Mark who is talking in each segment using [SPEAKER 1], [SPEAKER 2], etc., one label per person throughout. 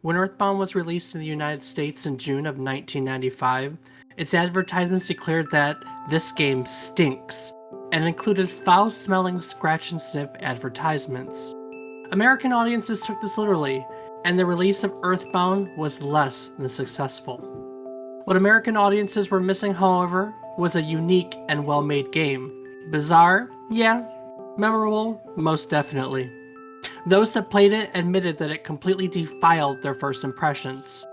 [SPEAKER 1] When Earthbound was released in the United States in June of 1995, its advertisements declared that this game stinks and included foul smelling scratch and sniff advertisements. American audiences took this literally, and the release of Earthbound was less than successful. What American audiences were missing, however, was a unique and well made game. Bizarre? Yeah. Memorable? Most definitely. Those that played it admitted that it completely defiled their first impressions.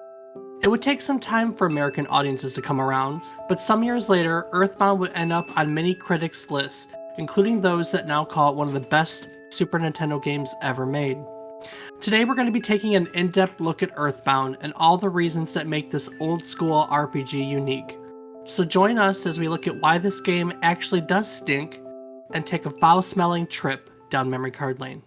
[SPEAKER 1] It would take some time for American audiences to come around, but some years later, Earthbound would end up on many critics' lists, including those that now call it one of the best Super Nintendo games ever made. Today we're going to be taking an in-depth look at Earthbound and all the reasons that make this old-school RPG unique. So join us as we look at why this game actually does stink and take a foul-smelling trip down memory card lane.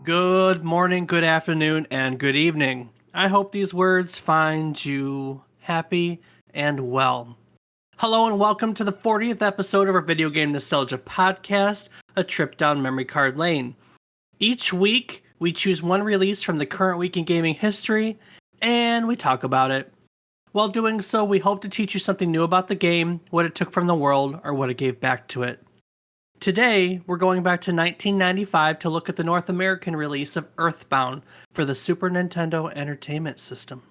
[SPEAKER 1] Good morning, good afternoon, and good evening. I hope these words find you happy and well. Hello and welcome to the 40th episode of our Video Game Nostalgia podcast, A Trip Down Memory Card Lane. Each week, we choose one release from the current week in gaming history, and we talk about it. While doing so, we hope to teach you something new about the game, what it took from the world, or what it gave back to it. Today, we're going back to 1995 to look at the North American release of Earthbound for the Super Nintendo Entertainment System.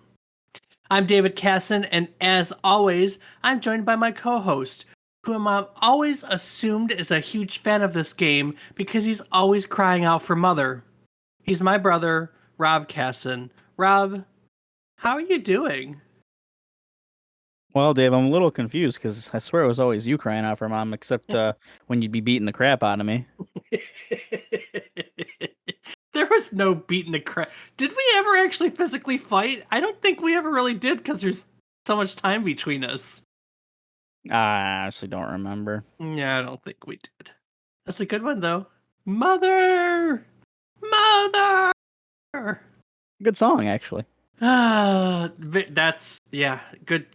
[SPEAKER 1] I'm David Casson, and as always, I'm joined by my co-host, whom I've always assumed is a huge fan of this game because he's always crying out for mother. He's my brother, Rob Casson. Rob, how are you doing?
[SPEAKER 2] Well, Dave, I'm a little confused because I swear it was always you crying out for mom, except when you'd be beating the crap out of me.
[SPEAKER 1] There was no beating the crap. Did we ever actually physically fight? I don't think we ever really did because there's so much time between us.
[SPEAKER 2] I honestly don't remember.
[SPEAKER 1] Yeah, I don't think we did. That's a good one, though. Mother! Mother!
[SPEAKER 2] Good song, actually.
[SPEAKER 1] That's, yeah, good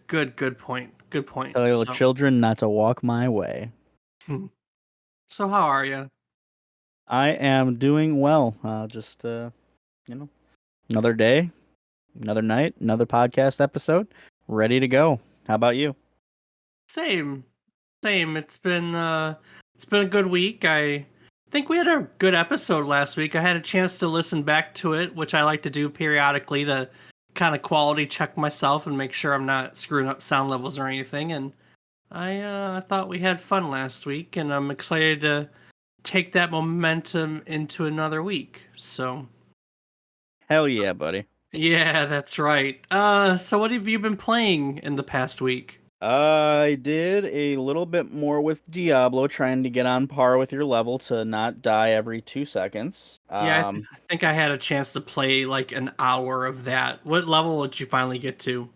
[SPEAKER 1] point. Good point.
[SPEAKER 2] Tell your children not to walk my way.
[SPEAKER 1] So how are you?
[SPEAKER 2] I am doing well. Just, another day, another night, another podcast episode, ready to go. How about you?
[SPEAKER 1] Same. It's been a good week. I think we had a good episode last week. I had a chance to listen back to it, which I like to do periodically to kind of quality check myself and make sure I'm not screwing up sound levels or anything. And I thought we had fun last week, and I'm excited to take that momentum into another week. So,
[SPEAKER 2] hell yeah, buddy.
[SPEAKER 1] Yeah, that's right. So what have you been playing in the past week?
[SPEAKER 2] I did a little bit more with Diablo, trying to get on par with your level to not die every 2 seconds.
[SPEAKER 1] Yeah, I think I had a chance to play like an hour of that. What level did you finally get to?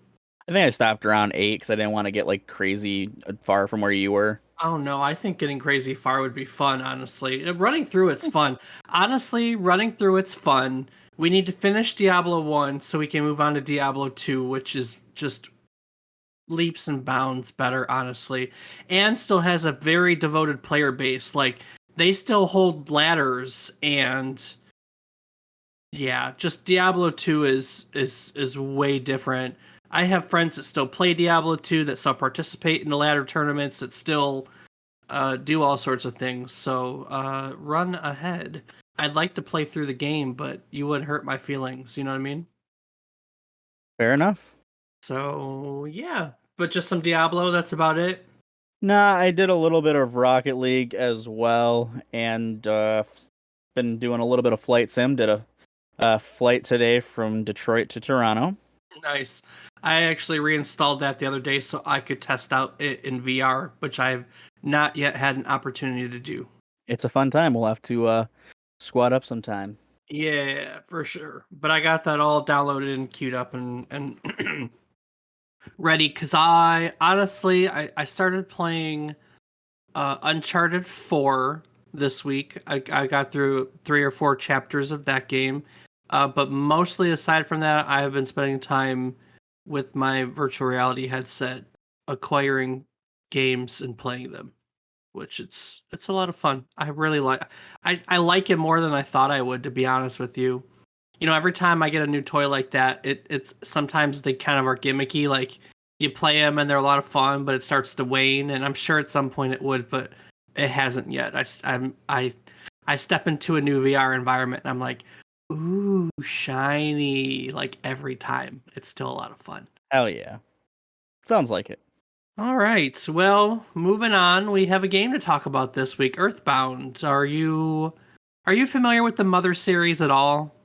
[SPEAKER 2] I think I stopped around 8 because I didn't want to get like crazy far from where you were.
[SPEAKER 1] Oh no, I think getting crazy far would be fun, honestly. Running through it's fun. Honestly, running through it's fun. We need to finish Diablo 1 so we can move on to Diablo 2, which is just leaps and bounds better, honestly. And still has a very devoted player base. Like, they still hold ladders, and yeah, just Diablo 2 is way different. I have friends that still play Diablo 2, that still participate in the ladder tournaments, that still do all sorts of things. So run ahead. I'd like to play through the game, but you wouldn't hurt my feelings. You know what I mean?
[SPEAKER 2] Fair enough.
[SPEAKER 1] So yeah, but just some Diablo. That's about it.
[SPEAKER 2] Nah, I did a little bit of Rocket League as well, and been doing a little bit of flight sim. Did a flight today from Detroit to Toronto.
[SPEAKER 1] Nice. I actually reinstalled that the other day so I could test out it in VR, which I've not yet had an opportunity to do.
[SPEAKER 2] It's a fun time. We'll have to squad up sometime.
[SPEAKER 1] Yeah, for sure. But I got that all downloaded and queued up and ready, because I honestly I started playing Uncharted 4 this week. I got through 3 or 4 chapters of that game. But mostly aside from that, I have been spending time with my virtual reality headset, acquiring games and playing them, which it's a lot of fun. I really like I like it more than I thought I would, to be honest with you. You know, every time I get a new toy like that, it's sometimes they kind of are gimmicky. Like you play them and they're a lot of fun, but it starts to wane. And I'm sure at some point it would, but it hasn't yet. I step into a new VR environment and I'm like, ooh, shiny! Like every time, it's still a lot of fun.
[SPEAKER 2] Hell yeah. Sounds like it.
[SPEAKER 1] All right, well, moving on, we have a game to talk about this week. Earthbound. Are you familiar with the Mother series at all?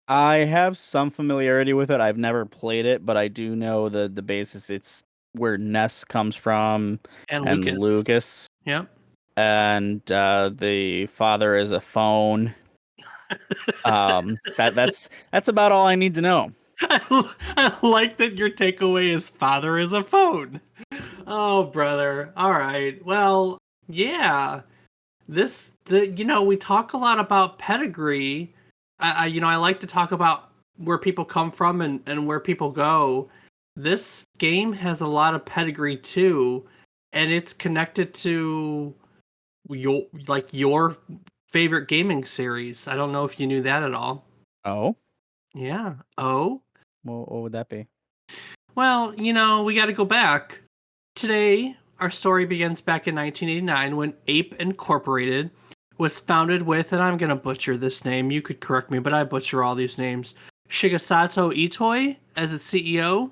[SPEAKER 2] I have some familiarity with it. I've never played it, but I do know the basis. It's where Ness comes from
[SPEAKER 1] And
[SPEAKER 2] and
[SPEAKER 1] Lucas.
[SPEAKER 2] Lucas,
[SPEAKER 1] Yep.
[SPEAKER 2] and the father is a phone. That's about all I need to know.
[SPEAKER 1] I like that your takeaway is father is a phone. Oh, brother. All right. Well, yeah. We talk a lot about pedigree. I like to talk about where people come from and where people go. This game has a lot of pedigree too, and it's connected to your favorite gaming series. I don't know if you knew that at all.
[SPEAKER 2] Oh,
[SPEAKER 1] Yeah. Oh.
[SPEAKER 2] what would that be?
[SPEAKER 1] Well, we got to go back. Today, our story begins back in 1989 when Ape Incorporated was founded with, and I'm going to butcher this name, you could correct me, but I butcher all these names, Shigesato Itoi as its CEO.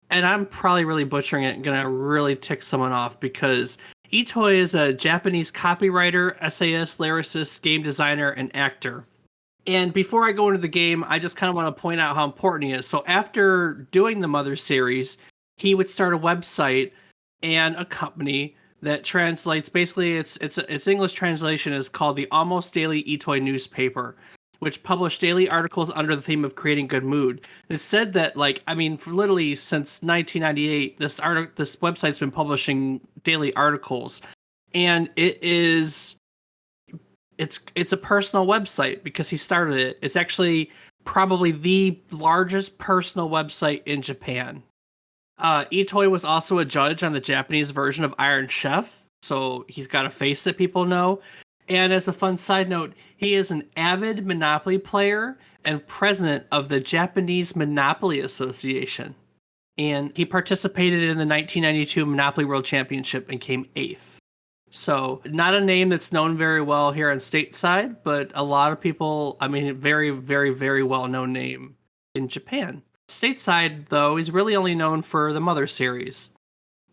[SPEAKER 1] And I'm probably really butchering it and going to really tick someone off because Itoi is a Japanese copywriter, essayist, lyricist, game designer, and actor. And before I go into the game, I just kind of want to point out how important he is. So after doing the Mother series, he would start a website and a company that translates. Basically, its English translation is called the Almost Daily Itoi newspaper, which published daily articles under the theme of creating good mood. And it said that, like, I mean, for literally since 1998, this website's been publishing daily articles, and it's a personal website because he started it. It's actually probably the largest personal website in Japan. Itoi was also a judge on the Japanese version of Iron Chef, so he's got a face that people know. And as a fun side note, he is an avid Monopoly player and president of the Japanese Monopoly Association. And he participated in the 1992 Monopoly World Championship and came eighth. So, not a name that's known very well here on stateside, but a lot of people, I mean, very, very, very well known name in Japan. Stateside, though, he's really only known for the Mother series.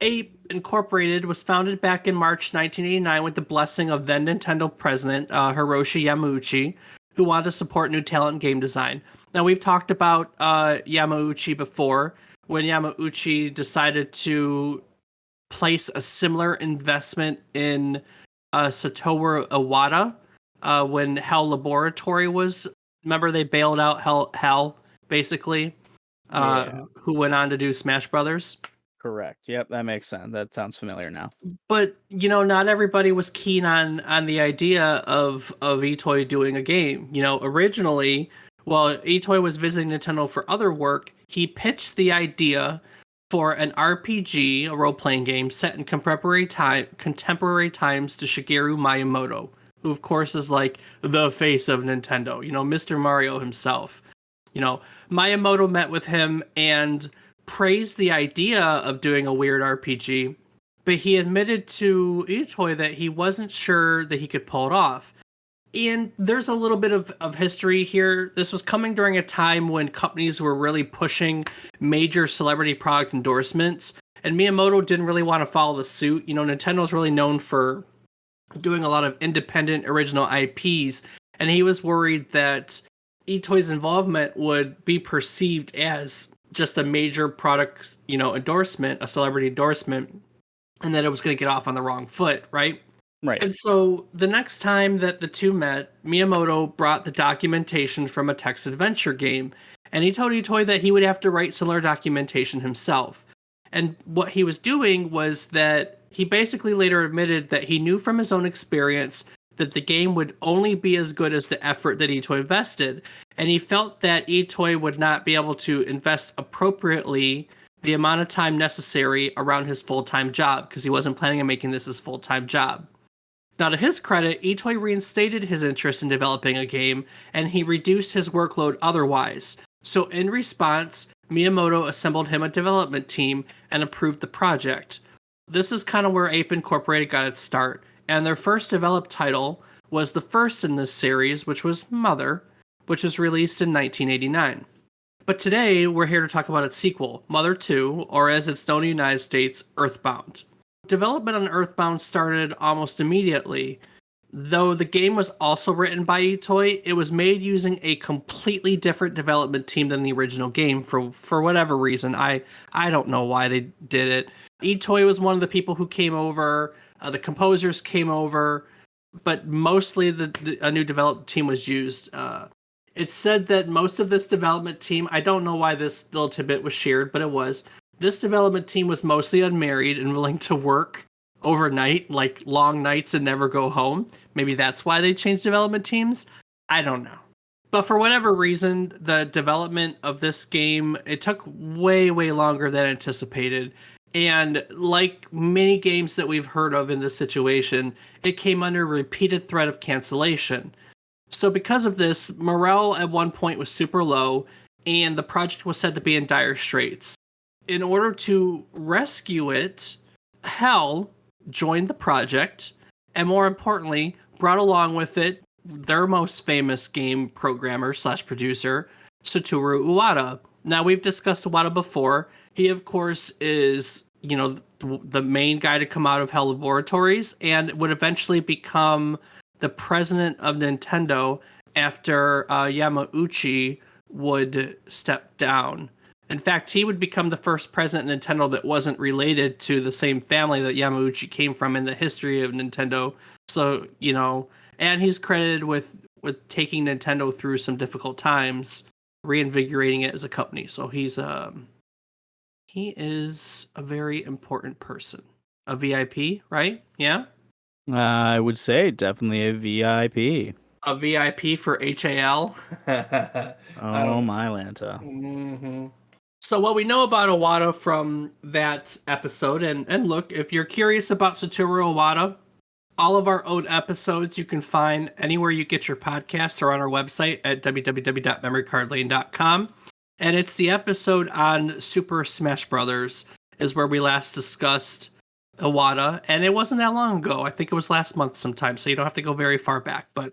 [SPEAKER 1] Ape Incorporated was founded back in March 1989 with the blessing of then Nintendo president Hiroshi Yamauchi, who wanted to support new talent in game design. Now, we've talked about Yamauchi before, when Yamauchi decided to place a similar investment in Satoru Iwata when Hell Laboratory was. Remember, they bailed out Hell basically,
[SPEAKER 2] Yeah,
[SPEAKER 1] who went on to do Smash Brothers.
[SPEAKER 2] correct. Yep, that makes sense. That sounds familiar now.
[SPEAKER 1] But not everybody was keen on the idea of Itoi doing a game. Originally, while Itoi was visiting Nintendo for other work, he pitched the idea for an RPG, a role-playing game set in contemporary times to Shigeru Miyamoto, who of course is like the face of Nintendo, Mr. Mario himself. Miyamoto met with him and praised the idea of doing a weird RPG, but he admitted to Itoi that he wasn't sure that he could pull it off. And there's a little bit of history here. This was coming during a time when companies were really pushing major celebrity product endorsements, and Miyamoto didn't really want to follow the suit. Nintendo's really known for doing a lot of independent original IPs, and he was worried that Itoi's involvement would be perceived as just a major product, endorsement, a celebrity endorsement, and that it was going to get off on the wrong foot, right?
[SPEAKER 2] Right.
[SPEAKER 1] And so the next time that the two met, Miyamoto brought the documentation from a text adventure game, and he told Itoi that he would have to write similar documentation himself. And what he was doing was that he basically later admitted that he knew from his own experience that the game would only be as good as the effort that Itoy invested. And he felt that Itoy would not be able to invest appropriately the amount of time necessary around his full-time job because he wasn't planning on making this his full-time job. Now, to his credit, Itoy reinstated his interest in developing a game, and he reduced his workload otherwise. So, in response, Miyamoto assembled him a development team and approved the project. This is kind of where Ape Incorporated got its start, and their first developed title was the first in this series, which was Mother, which was released in 1989. But today, we're here to talk about its sequel, Mother 2, or as it's known in the United States, Earthbound. Development on Earthbound started almost immediately. Though the game was also written by Itoy, it was made using a completely different development team than the original game for whatever reason. I don't know why they did it. Itoy was one of the people who came over. The composers came over, but mostly a new development team was used. It's said that most of this development team, I don't know why this little tidbit was shared, but it was. This development team was mostly unmarried and willing to work overnight, like long nights and never go home. Maybe that's why they changed development teams. I don't know. But for whatever reason, the development of this game, it took way, way longer than anticipated. And like many games that we've heard of in this situation, it came under repeated threat of cancellation. So because of this, morale at one point was super low, and the project was said to be in dire straits. In order to rescue it, Hell joined the project, and more importantly, brought along with it their most famous game programmer slash producer, Satoru Iwata. Now, we've discussed Iwata before. He, of course, is, the main guy to come out of Hell Laboratories and would eventually become the president of Nintendo after Yamauchi would step down. In fact, he would become the first president of Nintendo that wasn't related to the same family that Yamauchi came from in the history of Nintendo. So, and he's credited with taking Nintendo through some difficult times, reinvigorating it as a company. So he is a very important person. A VIP, right? Yeah?
[SPEAKER 2] I would say definitely a VIP.
[SPEAKER 1] A VIP for HAL?
[SPEAKER 2] Oh, my Lanta.
[SPEAKER 1] Mm-hmm. So what we know about Iwata from that episode, and look, if you're curious about Satoru Iwata, all of our old episodes you can find anywhere you get your podcasts or on our website at www.memorycardlane.com. And it's the episode on Super Smash Brothers is where we last discussed Iwata, and it wasn't that long ago. I think it was last month sometime, so you don't have to go very far back. But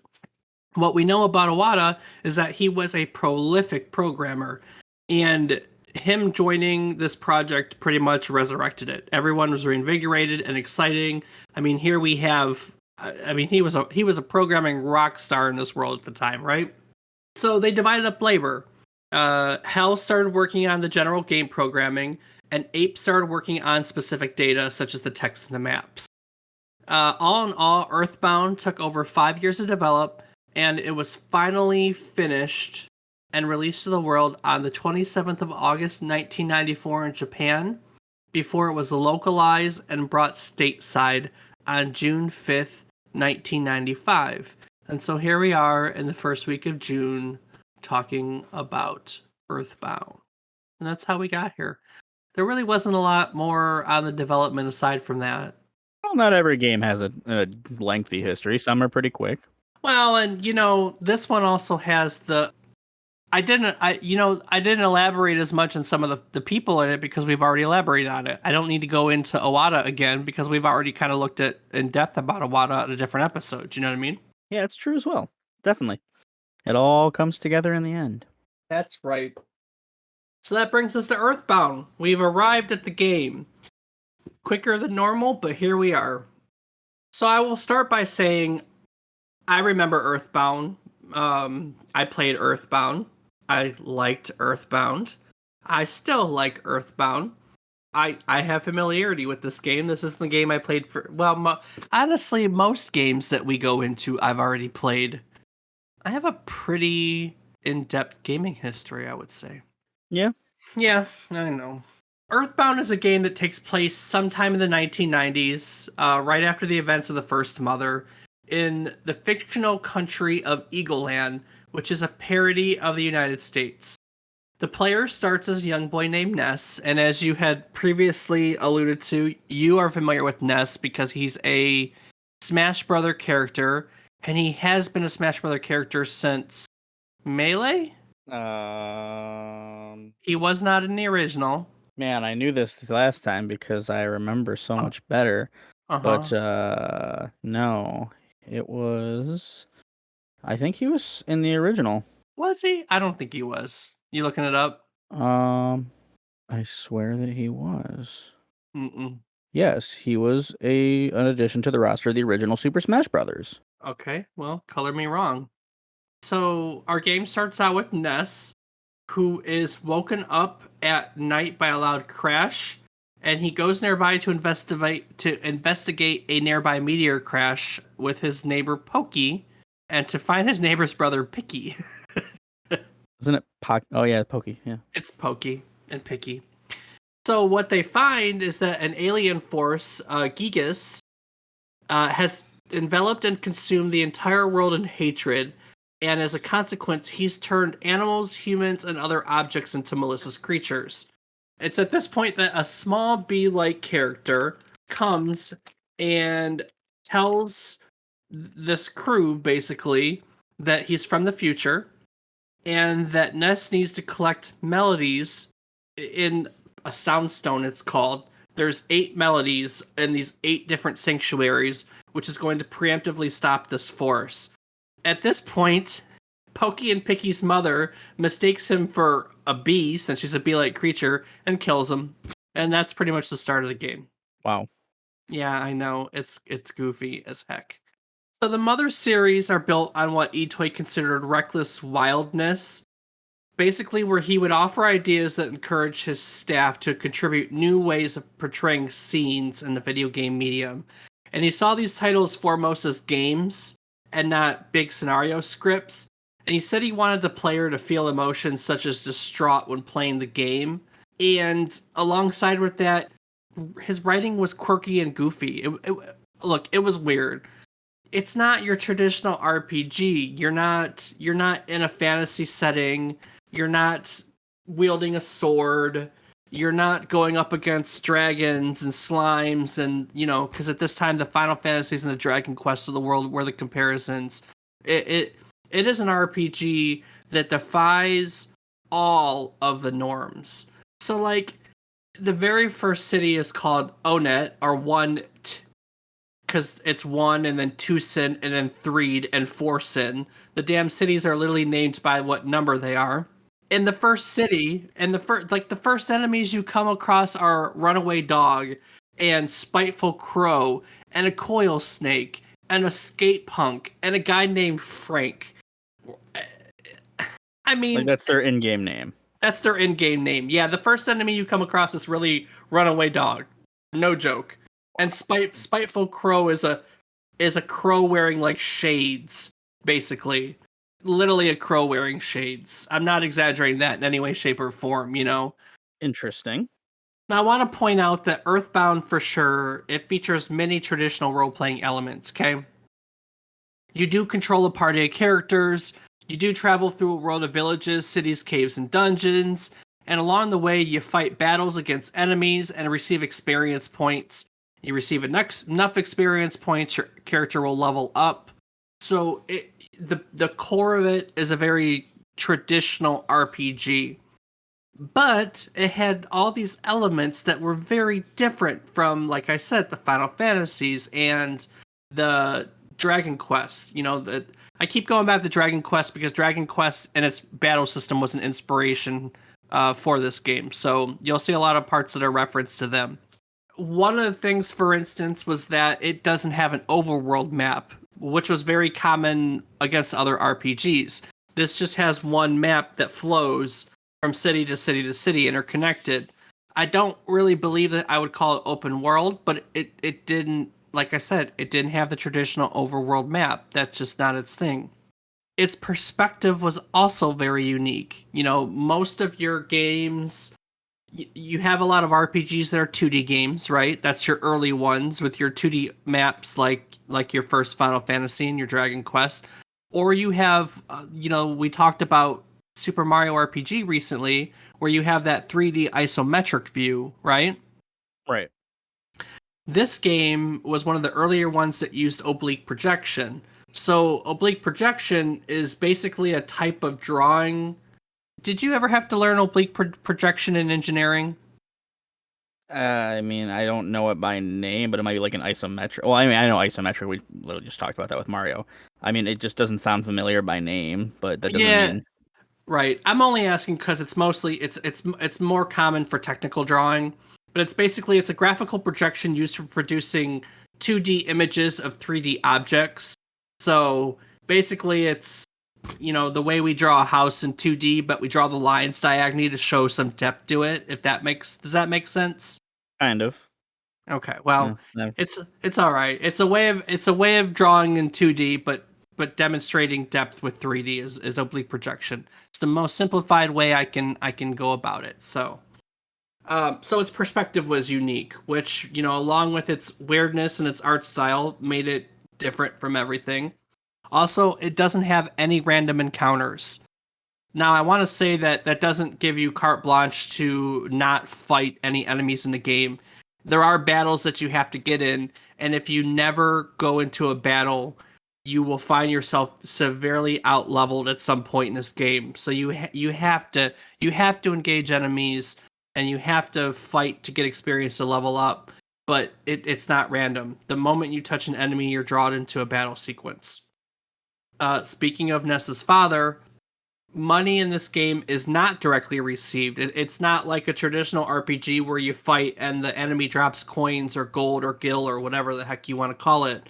[SPEAKER 1] what we know about Iwata is that he was a prolific programmer, and him joining this project pretty much resurrected it. Everyone was reinvigorated and exciting. I mean, here we have. I mean, he was a programming rock star in this world at the time, right? So they divided up labor. Hal started working on the general game programming, and Ape started working on specific data such as the text and the maps. All in all, Earthbound took over 5 years to develop, and it was finally finished and released to the world on the 27th of August 1994 in Japan, before it was localized and brought stateside on June 5th, 1995. And so here we are in the first week of June talking about Earthbound. And that's how we got here. There really wasn't a lot more on the development aside from that.
[SPEAKER 2] Well, not every game has a lengthy history. Some are pretty quick.
[SPEAKER 1] Well, and this one also has I didn't elaborate as much on some of the people in it because we've already elaborated on it. I don't need to go into Iwata again because we've already kind of looked at in depth about Iwata in a different episode. You know what I mean?
[SPEAKER 2] Yeah, it's true as well. Definitely. It all comes together in the end.
[SPEAKER 1] That's right. So that brings us to Earthbound. We've arrived at the game. Quicker than normal, but here we are. So I will start by saying I remember Earthbound. I played Earthbound. I liked Earthbound. I still like Earthbound. I have familiarity with this game. This is the game I played for. Well, honestly, most games that we go into, I've already played. I have a pretty in-depth gaming history, I would say.
[SPEAKER 2] Yeah.
[SPEAKER 1] Yeah, I know. Earthbound is a game that takes place sometime in the 1990s, right after the events of the first Mother. in the fictional country of Eagleland, which is a parody of the United States. The player starts as a young boy named Ness, and as you had previously alluded to, you are familiar with Ness because he's a Smash Brother character, and he has been a Smash Brother character since Melee?
[SPEAKER 2] Um,
[SPEAKER 1] He was not in the original.
[SPEAKER 2] Man, I knew this last time because I remember so much better.
[SPEAKER 1] Uh-huh.
[SPEAKER 2] But no, it was. I think he was in the original.
[SPEAKER 1] Was he? I don't think he was. You looking it up?
[SPEAKER 2] Um, I swear that he was.
[SPEAKER 1] Mm-mm.
[SPEAKER 2] Yes, he was an addition to the roster of the original Super Smash Brothers.
[SPEAKER 1] Okay, well, color me wrong. So our game starts out with Ness, who is woken up at night by a loud crash, and he goes nearby to investigate a nearby meteor crash with his neighbor Pokey, and to find his neighbor's brother Picky.
[SPEAKER 2] Isn't it Oh yeah, Pokey, yeah.
[SPEAKER 1] It's Pokey and Picky. So what they find is that an alien force, Gigas, has enveloped and consumed the entire world in hatred, and as a consequence, he's turned animals, humans, and other objects into malicious creatures. It's at this point that a small bee-like character comes and tells this crew, basically, that he's from the future, and that Ness needs to collect melodies in a soundstone, it's called. There's 8 melodies in these 8 different sanctuaries, which is going to preemptively stop this force. At this point, Pokey and Picky's mother mistakes him for a bee, since she's a bee-like creature, and kills him. And that's pretty much the start of the game.
[SPEAKER 2] Wow.
[SPEAKER 1] Yeah, I know. It's goofy as heck. So the Mother series are built on what Itoy considered reckless wildness, basically where he would offer ideas that encourage his staff to contribute new ways of portraying scenes in the video game medium. And he saw these titles foremost as games and not big scenario scripts. And he said he wanted the player to feel emotions such as distraught when playing the game. And alongside with that, his writing was quirky and goofy. Look, it was weird. It's not your traditional RPG. You're not in a fantasy setting. You're not wielding a sword. You're not going up against dragons and slimes and, because at this time the Final Fantasies and the Dragon Quests of the world were the comparisons. It is an RPG that defies all of the norms. So like the very first city is called Onet, or one, because it's one and then two sin and then three and four sin. The damn cities are literally named by what number they are. In the first city, and the first enemies you come across are runaway dog and spiteful crow and a coil snake and a skate punk and a guy named Frank. I mean,
[SPEAKER 2] Like that's their in-game name.
[SPEAKER 1] that's their in-game name. Yeah, the first enemy you come across is really runaway dog. No joke. And spiteful crow is a crow wearing like shades, basically. Literally a crow wearing shades. I'm not exaggerating that in any way, shape, or form,
[SPEAKER 2] Interesting.
[SPEAKER 1] Now, I want to point out that Earthbound, for sure, it features many traditional role-playing elements, okay? You do control a party of characters, you do travel through a world of villages, cities, caves, and dungeons, and along the way, you fight battles against enemies and receive experience points. You receive enough experience points, your character will level up. So the core of it is a very traditional RPG, but it had all these elements that were very different from, like I said, the Final Fantasies and the Dragon Quest. I keep going back to Dragon Quest because Dragon Quest and its battle system was an inspiration for this game. So you'll see a lot of parts that are referenced to them. One of the things, for instance, was that it doesn't have an overworld map, which was very common against other RPGs. This just has one map that flows from city to city to city, interconnected. I don't really believe that I would call it open world, but it didn't, like I said, it didn't have the traditional overworld map. That's just not its thing. Its perspective was also very unique. Most of your games, You have a lot of RPGs that are 2D games, right? That's your early ones with your 2D maps, like your first Final Fantasy and your Dragon Quest, or you have, we talked about Super Mario RPG recently, where you have that 3D isometric view, right?
[SPEAKER 2] Right.
[SPEAKER 1] This game was one of the earlier ones that used oblique projection. So oblique projection is basically a type of drawing. Did you ever have to learn oblique projection in engineering?
[SPEAKER 2] I mean, I don't know it by name, but it might be like an isometric. Well, I mean, I know isometric. We literally just talked about that with Mario. I mean, it just doesn't sound familiar by name, but that doesn't
[SPEAKER 1] Yeah,
[SPEAKER 2] mean.
[SPEAKER 1] right. I'm only asking because it's mostly it's more common for technical drawing, but it's basically it's a graphical projection used for producing 2D images of 3D objects. So basically, it's the way we draw a house in 2D, but we draw the lines diagonally to show some depth to it. If that makes Does that make sense?
[SPEAKER 2] Kind of.
[SPEAKER 1] Okay,
[SPEAKER 2] Yeah.
[SPEAKER 1] well, it's all right. It's a way of drawing in 2D, but demonstrating depth with 3D is oblique projection. It's the most simplified way I can go about it. So its perspective was unique, which along with its weirdness and its art style, made it different from everything. Also, it doesn't have any random encounters. Now, I want to say that that doesn't give you carte blanche to not fight any enemies in the game. There are battles that you have to get in, and if you never go into a battle, you will find yourself severely outleveled at some point in this game. So you have to engage enemies, and you have to fight to get experience to level up. But it's not random. The moment you touch an enemy, you're drawn into a battle sequence. Speaking of Ness's father, money in this game is not directly received. It's not like a traditional RPG where you fight and the enemy drops coins or gold or gil or whatever the heck you want to call it.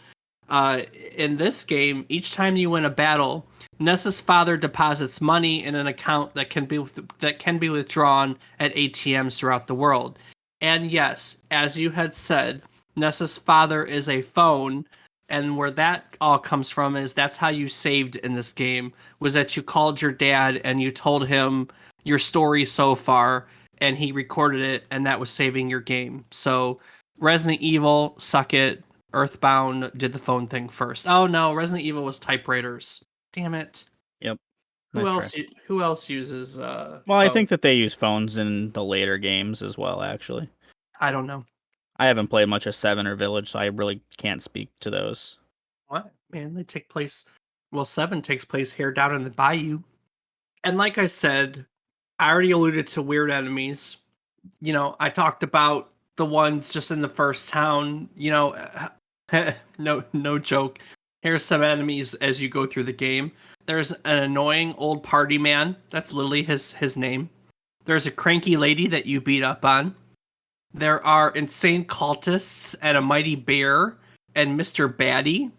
[SPEAKER 1] In this game, each time you win a battle, Nessa's father deposits money in an account that can be withdrawn at ATMs throughout the world. And yes, as you had said, Nessa's father is a phone, and where that all comes from is that's how you saved in this game, was that you called your dad and you told him your story so far, and he recorded it, and that was saving your game. So Resident Evil, suck it. Earthbound did the phone thing first. Oh no, Resident Evil was typewriters. Damn it.
[SPEAKER 2] Yep.
[SPEAKER 1] Who
[SPEAKER 2] Nice try.
[SPEAKER 1] else? Who else uses
[SPEAKER 2] Well, I
[SPEAKER 1] phone?
[SPEAKER 2] think that they use phones in the later games as well, actually.
[SPEAKER 1] I don't know.
[SPEAKER 2] I haven't played much of Seven or Village, so I really can't speak to those.
[SPEAKER 1] What man? They take place. Well, seven takes place here down in the bayou. And like I said, I already alluded to weird enemies. I talked about the ones just in the first town. No joke. Here's some enemies as you go through the game. There's an annoying old party man. That's literally his name. There's a cranky lady that you beat up on. There are insane cultists and a mighty bear and Mr. Batty.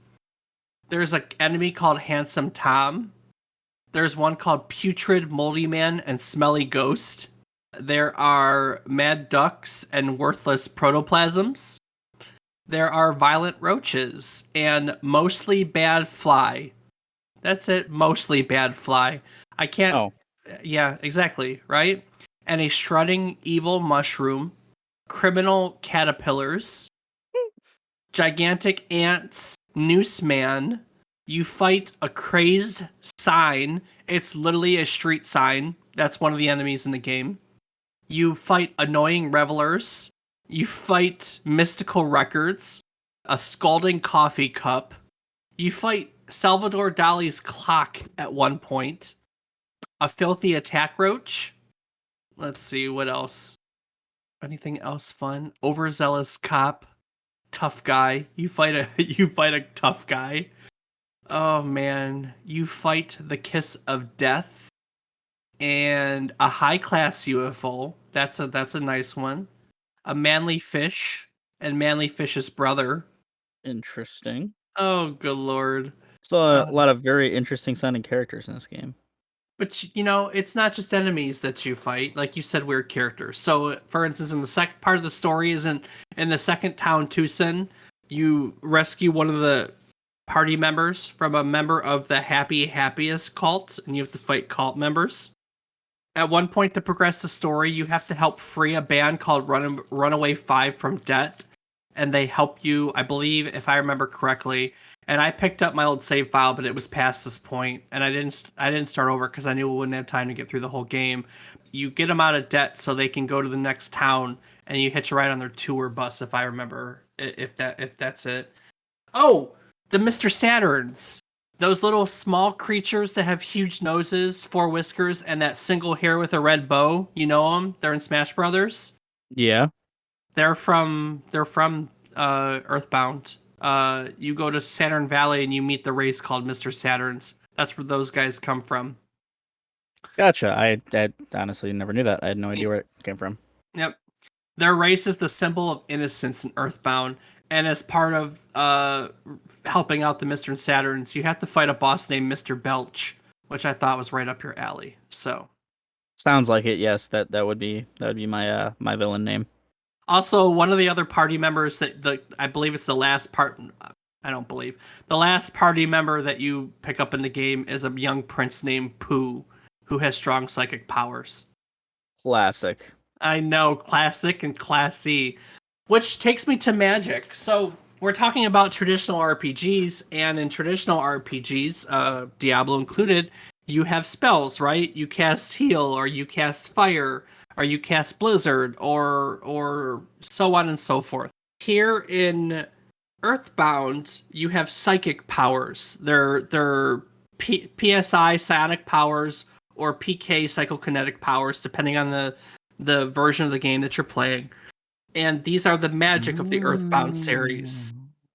[SPEAKER 1] There's an enemy called Handsome Tom. There's one called Putrid Moldy Man and Smelly Ghost. There are mad ducks and worthless protoplasms. There are violent roaches and mostly bad fly. That's it, mostly bad fly. I can't.
[SPEAKER 2] Oh,
[SPEAKER 1] Yeah, exactly, right? And a strutting evil mushroom, criminal caterpillars, gigantic ants, noose man. You fight a crazed sign. It's literally a street sign. That's one of the enemies in the game. You fight annoying revelers. You fight mystical records, a scalding coffee cup. You fight Salvador Dali's clock at one point, a filthy attack roach. Let's see what else. Anything else fun? Overzealous cop, tough guy. You fight a you fight a tough guy. Oh man, you fight the kiss of death and a high class UFO. That's a nice one. A manly fish and manly fish's brother.
[SPEAKER 2] interesting.
[SPEAKER 1] Oh good lord.
[SPEAKER 2] So a
[SPEAKER 1] Uh,
[SPEAKER 2] lot of very interesting sounding characters in this game.
[SPEAKER 1] but it's not just enemies that you fight. Like you said, weird characters. So, for instance, in the second part of the story, isn't in the second town, Tucson, you rescue one of the party members from a member of the Happy Happiest cult, and you have to fight cult members. At one point to progress the story, you have to help free a band called Runaway 5 from debt, and they help you, I believe, if I remember correctly. And I picked up my old save file, but it was past this point, and I didn't start over because I knew we wouldn't have time to get through the whole game. You get them out of debt so they can go to the next town, and you hitch a ride on their tour bus, if I remember, if that's it. Oh, the Mr. Saturns. Those little small creatures that have huge noses, four whiskers, and that single hair with a red bow. You know them? They're in Smash Brothers.
[SPEAKER 2] Yeah.
[SPEAKER 1] They're from Earthbound. You go to Saturn Valley and you meet the race called Mr. Saturns. That's where those guys come from.
[SPEAKER 2] Gotcha. I honestly never knew that. I had no idea where it came from.
[SPEAKER 1] Yep. Their race is the symbol of innocence in Earthbound, and as part of helping out the Mr. Saturns, you have to fight a boss named Mr. Belch, which I thought was right up your alley. So,
[SPEAKER 2] Sounds like it. Yes, that would be my my villain name.
[SPEAKER 1] also one of the other party members that I believe it's the last part. I don't believe the last party member that you pick up in the game is a young prince named Pooh, who has strong psychic powers.
[SPEAKER 2] Classic.
[SPEAKER 1] I know, classic and classy. Which takes me to magic. So we're talking about traditional RPGs, and in traditional RPGs, Diablo included, you have spells, right? You cast heal, or you cast fire, or you cast blizzard, or so on and so forth. Here in Earthbound, you have psychic powers. They're PSI psionic powers or PK psychokinetic powers, depending on the version of the game that you're playing. And these are the magic of the Earthbound series.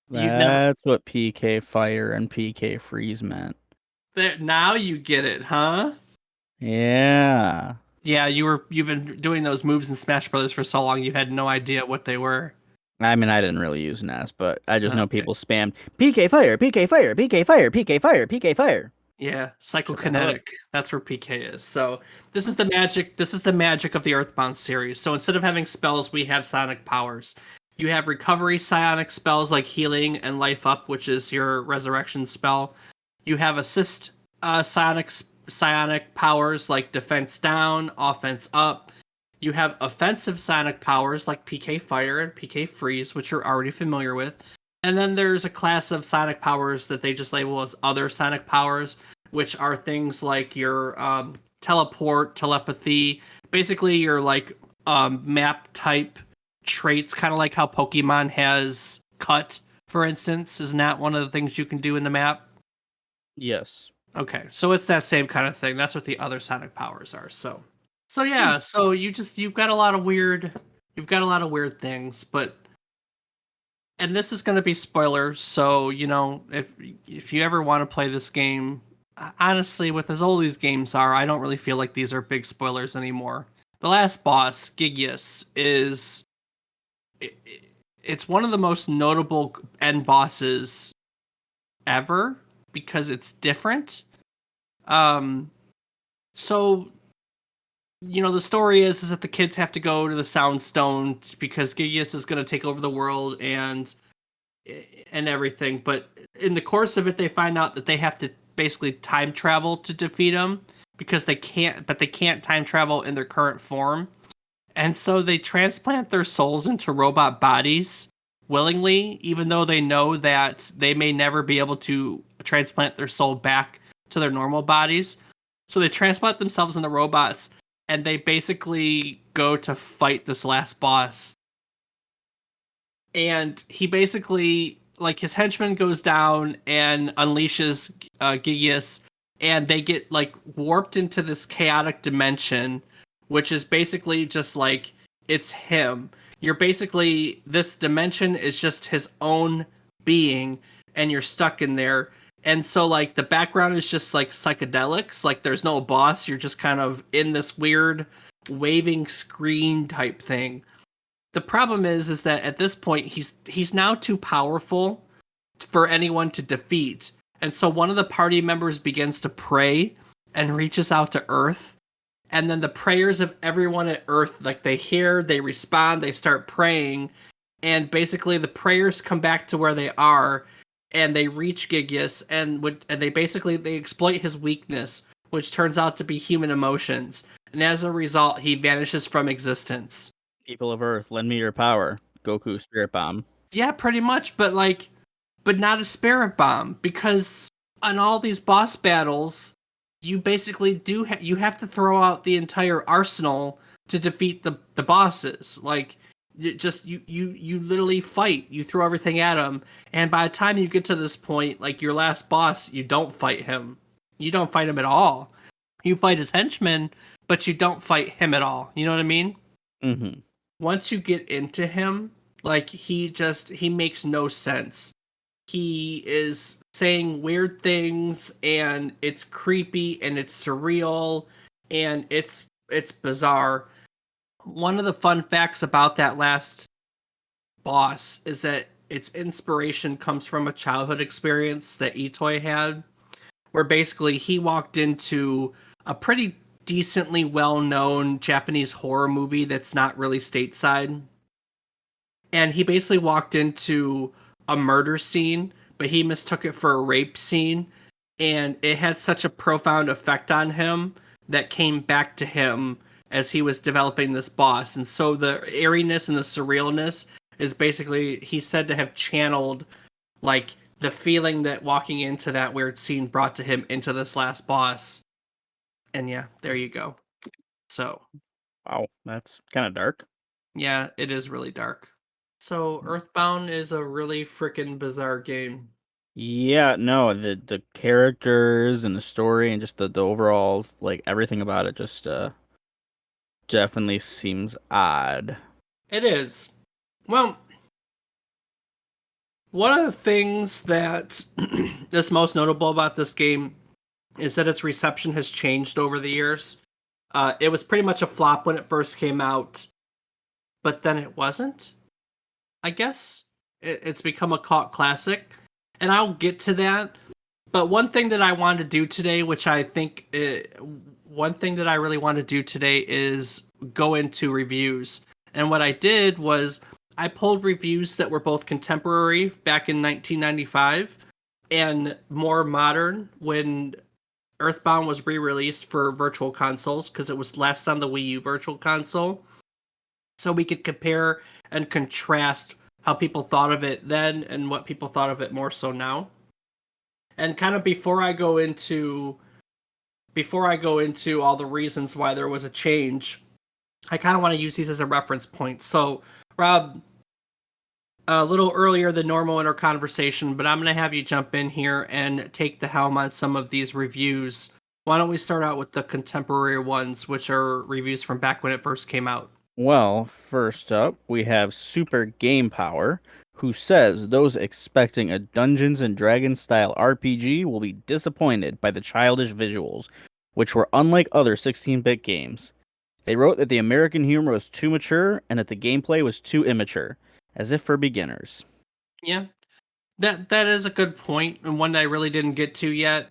[SPEAKER 1] You've never
[SPEAKER 2] That's what PK Fire and PK Freeze meant.
[SPEAKER 1] now you get it, huh?
[SPEAKER 2] Yeah.
[SPEAKER 1] Yeah, you've been doing those moves in Smash Brothers for so long you had no idea what they were.
[SPEAKER 2] I mean, I didn't really use NES, but I just know
[SPEAKER 1] Okay.
[SPEAKER 2] people spam PK Fire, PK Fire, PK Fire, PK Fire, PK Fire.
[SPEAKER 1] Yeah,
[SPEAKER 2] Shut the hell up.
[SPEAKER 1] psychokinetic. That's where PK is. So this is the magic. This is the magic of the Earthbound series. So instead of having spells, we have psionic powers. You have recovery psionic spells like healing and life up, which is your resurrection spell. You have assist psionic powers like defense down, offense up. You have offensive psionic powers like PK Fire and PK Freeze, which you're already familiar with. And then there's a class of psionic powers that they just label as other psionic powers, which are things like your teleport, telepathy, basically your like map type traits, kind of like how Pokemon has cut, for instance. Isn't that one of the things you can do in the map?
[SPEAKER 2] Yes.
[SPEAKER 1] Okay, so it's that same kind of thing. That's what the other sonic powers are. So
[SPEAKER 2] Hmm.
[SPEAKER 1] yeah, so you've got a lot of weird things, but and this is going to be spoilers. So if you ever want to play this game, honestly, with as old these games are, I don't really feel like these are big spoilers anymore. The last boss, Gigius, is it, it's one of the most notable end bosses ever because it's different. Um, so the story is that the kids have to go to the Sound Stone because Gigius is going to take over the world and everything. But in the course of it, they find out that they have to basically time travel to defeat him because they can't. But they can't time travel in their current form, and so they transplant their souls into robot bodies willingly, even though they know that they may never be able to transplant their soul back to their normal bodies. So they transplant themselves into robots, and they basically go to fight this last boss. And he basically, like, his henchman goes down and unleashes Gigius, and they get like warped into this chaotic dimension, which is basically just like it's him. You're basically, this dimension is just his own being, and you're stuck in there. And so like the background is just like psychedelics, like there's no boss, you're just kind of in this weird waving screen type thing. The problem is that at this point he's now too powerful for anyone to defeat. And so one of the party members begins to pray and reaches out to Earth. And then the prayers of everyone at Earth, like they hear, they respond, they start praying, and basically the prayers come back to where they are, and they reach Gigius, and they exploit his weakness, which turns out to be human emotions. and as a result, he vanishes from existence.
[SPEAKER 2] People of Earth, lend me your power. Goku Spirit Bomb.
[SPEAKER 1] Yeah, pretty much, but not a spirit bomb because on all these boss battles, you basically you have to throw out the entire arsenal to defeat the bosses. Like you literally fight. You throw everything at him, and by the time you get to this point, like your last boss, you don't fight him. You don't fight him at all. You fight his henchmen, but you don't fight him at all. You know what I mean?
[SPEAKER 2] Mm-hmm.
[SPEAKER 1] Once you get into him, like he makes no sense. He is saying weird things and it's creepy and it's surreal and it's bizarre. One of the fun facts about that last boss is that its inspiration comes from a childhood experience that Itoi had, where basically he walked into a pretty decently well-known Japanese horror movie that's not really stateside, and he basically walked into a murder scene, but he mistook it for a rape scene, and it had such a profound effect on him that came back to him as he was developing this boss. And so the airiness and the surrealness is basically he said to have channeled like the feeling that walking into that weird scene brought to him into this last boss. And yeah, there you go. So,
[SPEAKER 2] Wow, that's kind of dark.
[SPEAKER 1] yeah, it is really dark. So, Earthbound is a really freaking bizarre game.
[SPEAKER 2] Yeah, no, the characters and the story and just the overall like everything about it just definitely seems odd.
[SPEAKER 1] It is. Well, one of the things that is most notable about this game is that its reception has changed over the years. It was pretty much a flop when it first came out, but then it wasn't. I guess it's become a cult classic, and I'll get to that. But one thing that I wanted to do today, which I think one thing that I really want to do today is go into reviews. And what I did was I pulled reviews that were both contemporary back in 1995 and more modern when Earthbound was re-released for virtual consoles because it was last on the Wii U virtual console. So we could compare and contrast how people thought of it then and what people thought of it more so now. And kind of before I go into all the reasons why there was a change, I kind of want to use these as a reference point. So, Rob, a little earlier than normal in our conversation, but I'm going to have you jump in here and take the helm on some of these reviews. Why don't we start out with the contemporary ones, which are reviews from back when it first came out?
[SPEAKER 2] Well, first up, we have Super Game Power, who says those expecting a Dungeons and Dragons style RPG will be disappointed by the childish visuals, which were unlike other 16-bit games. They wrote that the American humor was too mature and that the gameplay was too immature, as if for beginners.
[SPEAKER 1] Yeah, that is a good point, and one that I really didn't get to yet.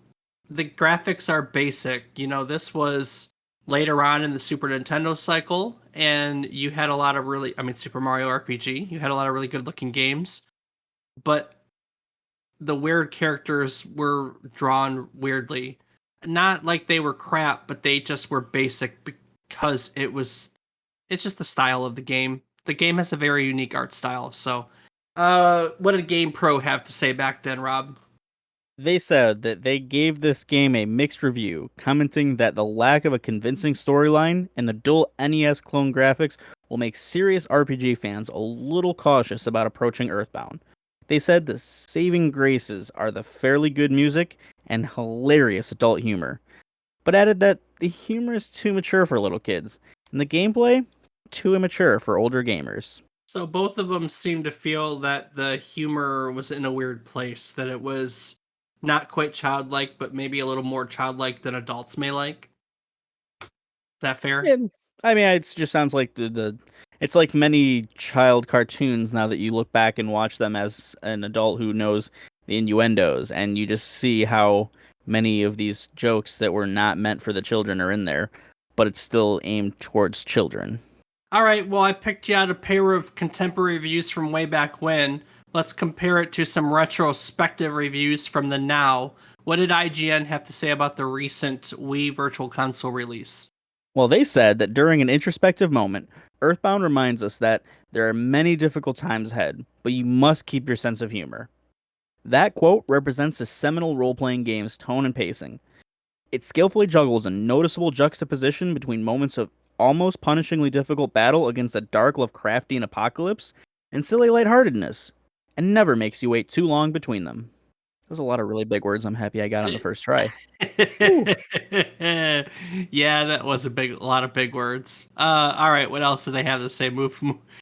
[SPEAKER 1] The graphics are basic. You know, this was later on in the Super Nintendo cycle, and you had a lot of really, I mean, Super Mario RPG. You had a lot of really good looking games, but the weird characters were drawn weirdly. Not like they were crap, but they just were basic because it's just the style of the game. The game has a very unique art style. So, what did Game Pro have to say back then, Rob?
[SPEAKER 2] They said that they gave this game a mixed review, commenting that the lack of a convincing storyline and the dual NES clone graphics will make serious RPG fans a little cautious about approaching Earthbound. They said the saving graces are the fairly good music and hilarious adult humor, but added that the humor is too mature for little kids, and the gameplay too immature for older gamers.
[SPEAKER 1] So both of them seem to feel that the humor was in a weird place, that it was not quite childlike, but maybe a little more childlike than adults may like. Is that fair?
[SPEAKER 2] And I mean, it just sounds like the it's like many child cartoons now that you look back and watch them as an adult who knows the innuendos, and you just see how many of these jokes that were not meant for the children are in there, but it's still aimed towards children.
[SPEAKER 1] All right, well, I picked you out a pair of contemporary reviews from way back when. Let's compare it to some retrospective reviews from the now. What did IGN have to say about the recent Wii Virtual Console release?
[SPEAKER 2] Well, they said that during an introspective moment, Earthbound reminds us that there are many difficult times ahead, but you must keep your sense of humor. That quote represents the seminal role playing game's tone and pacing. It skillfully juggles a noticeable juxtaposition between moments of almost punishingly difficult battle against a dark Lovecraftian apocalypse and silly lightheartedness, and never makes you wait too long between them. There's a lot of really big words I'm happy I got on the first try. Whew.
[SPEAKER 1] Yeah, that was a lot of big words. All right, what else do they have to say?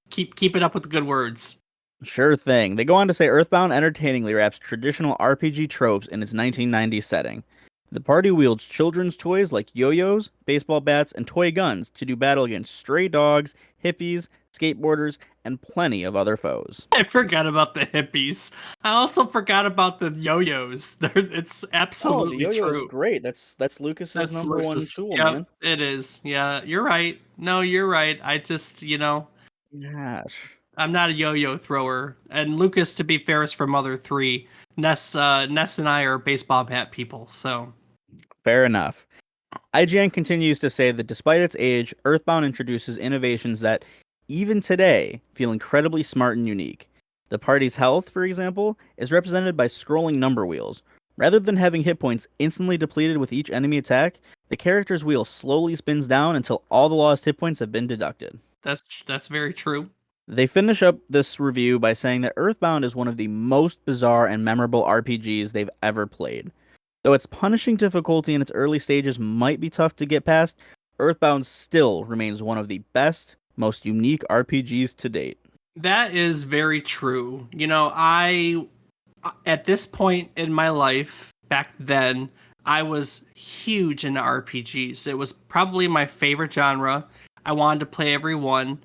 [SPEAKER 1] Keep it up with the good words.
[SPEAKER 2] Sure thing. They go on to say Earthbound entertainingly wraps traditional RPG tropes in its 1990s setting. The party wields children's toys like yo-yos, baseball bats, and toy guns to do battle against stray dogs, hippies, skateboarders, and plenty of other foes.
[SPEAKER 1] I forgot about the hippies. I also forgot about the yo-yos. It's
[SPEAKER 2] Oh, the
[SPEAKER 1] absolutely
[SPEAKER 2] yo-yo is
[SPEAKER 1] true.
[SPEAKER 2] great. That's Lucas's
[SPEAKER 1] That's
[SPEAKER 2] number one
[SPEAKER 1] Lucis.
[SPEAKER 2] tool,
[SPEAKER 1] Yep,
[SPEAKER 2] man.
[SPEAKER 1] it is. Yeah, you're right. No, you're right. I just,
[SPEAKER 2] Gosh.
[SPEAKER 1] I'm not a yo-yo thrower. And Lucas, to be fair, is from Mother 3. Ness and I are baseball bat people, so
[SPEAKER 2] Fair enough. IGN continues to say that despite its age, Earthbound introduces innovations that, even today, feel incredibly smart and unique. The party's health, for example, is represented by scrolling number wheels. Rather than having hit points instantly depleted with each enemy attack, the character's wheel slowly spins down until all the lost hit points have been deducted.
[SPEAKER 1] that's very true.
[SPEAKER 2] They finish up this review by saying that Earthbound is one of the most bizarre and memorable RPGs they've ever played. Though its punishing difficulty in its early stages might be tough to get past, Earthbound still remains one of the best, most unique RPGs to date.
[SPEAKER 1] That is very true. I at this point in my life, back then, I was huge into RPGs. It was probably my favorite genre. I wanted to play every one,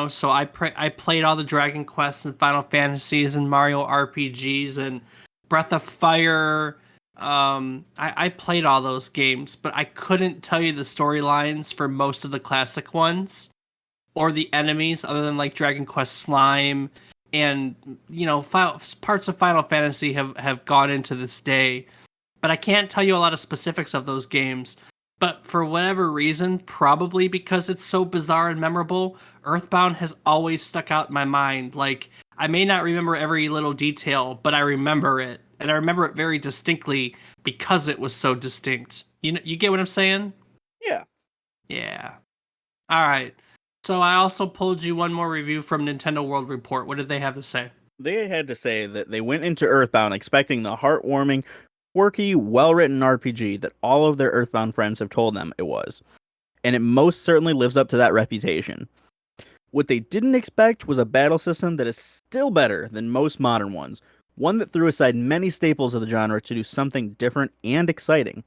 [SPEAKER 1] so I played all the Dragon Quests and Final Fantasies and Mario RPGs and Breath of Fire. I played all those games, but I couldn't tell you the storylines for most of the classic ones or the enemies other than like Dragon Quest Slime and parts of Final Fantasy have gone into this day, but I can't tell you a lot of specifics of those games. But for whatever reason, probably because it's so bizarre and memorable, Earthbound has always stuck out in my mind. Like, I may not remember every little detail, but I remember it, and I remember it very distinctly because it was so distinct. You get what I'm saying?
[SPEAKER 2] Yeah.
[SPEAKER 1] Yeah. All right. So I also pulled you one more review from Nintendo World Report. What did they have to say?
[SPEAKER 2] They had to say that they went into Earthbound expecting the heartwarming, quirky, well written RPG that all of their Earthbound friends have told them it was. And it most certainly lives up to that reputation. What they didn't expect was a battle system that is still better than most modern ones, one that threw aside many staples of the genre to do something different and exciting.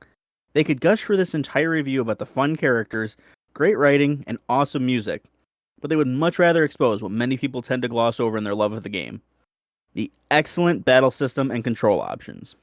[SPEAKER 2] They could gush for this entire review about the fun characters, great writing, and awesome music, but they would much rather expose what many people tend to gloss over in their love of the game: the excellent battle system and control options.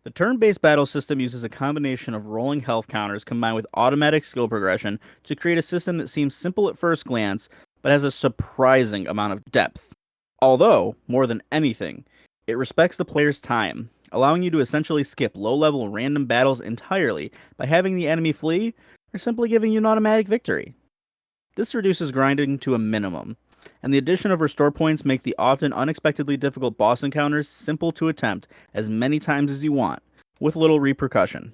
[SPEAKER 2] The turn based battle system uses a combination of rolling health counters combined with automatic skill progression to create a system that seems simple at first glance, but has a surprising amount of depth. Although, more than anything, it respects the player's time, allowing you to essentially skip low level random battles entirely by having the enemy flee or simply giving you an automatic victory. This reduces grinding to a minimum, and the addition of restore points make the often unexpectedly difficult boss encounters simple to attempt as many times as you want, with little repercussion.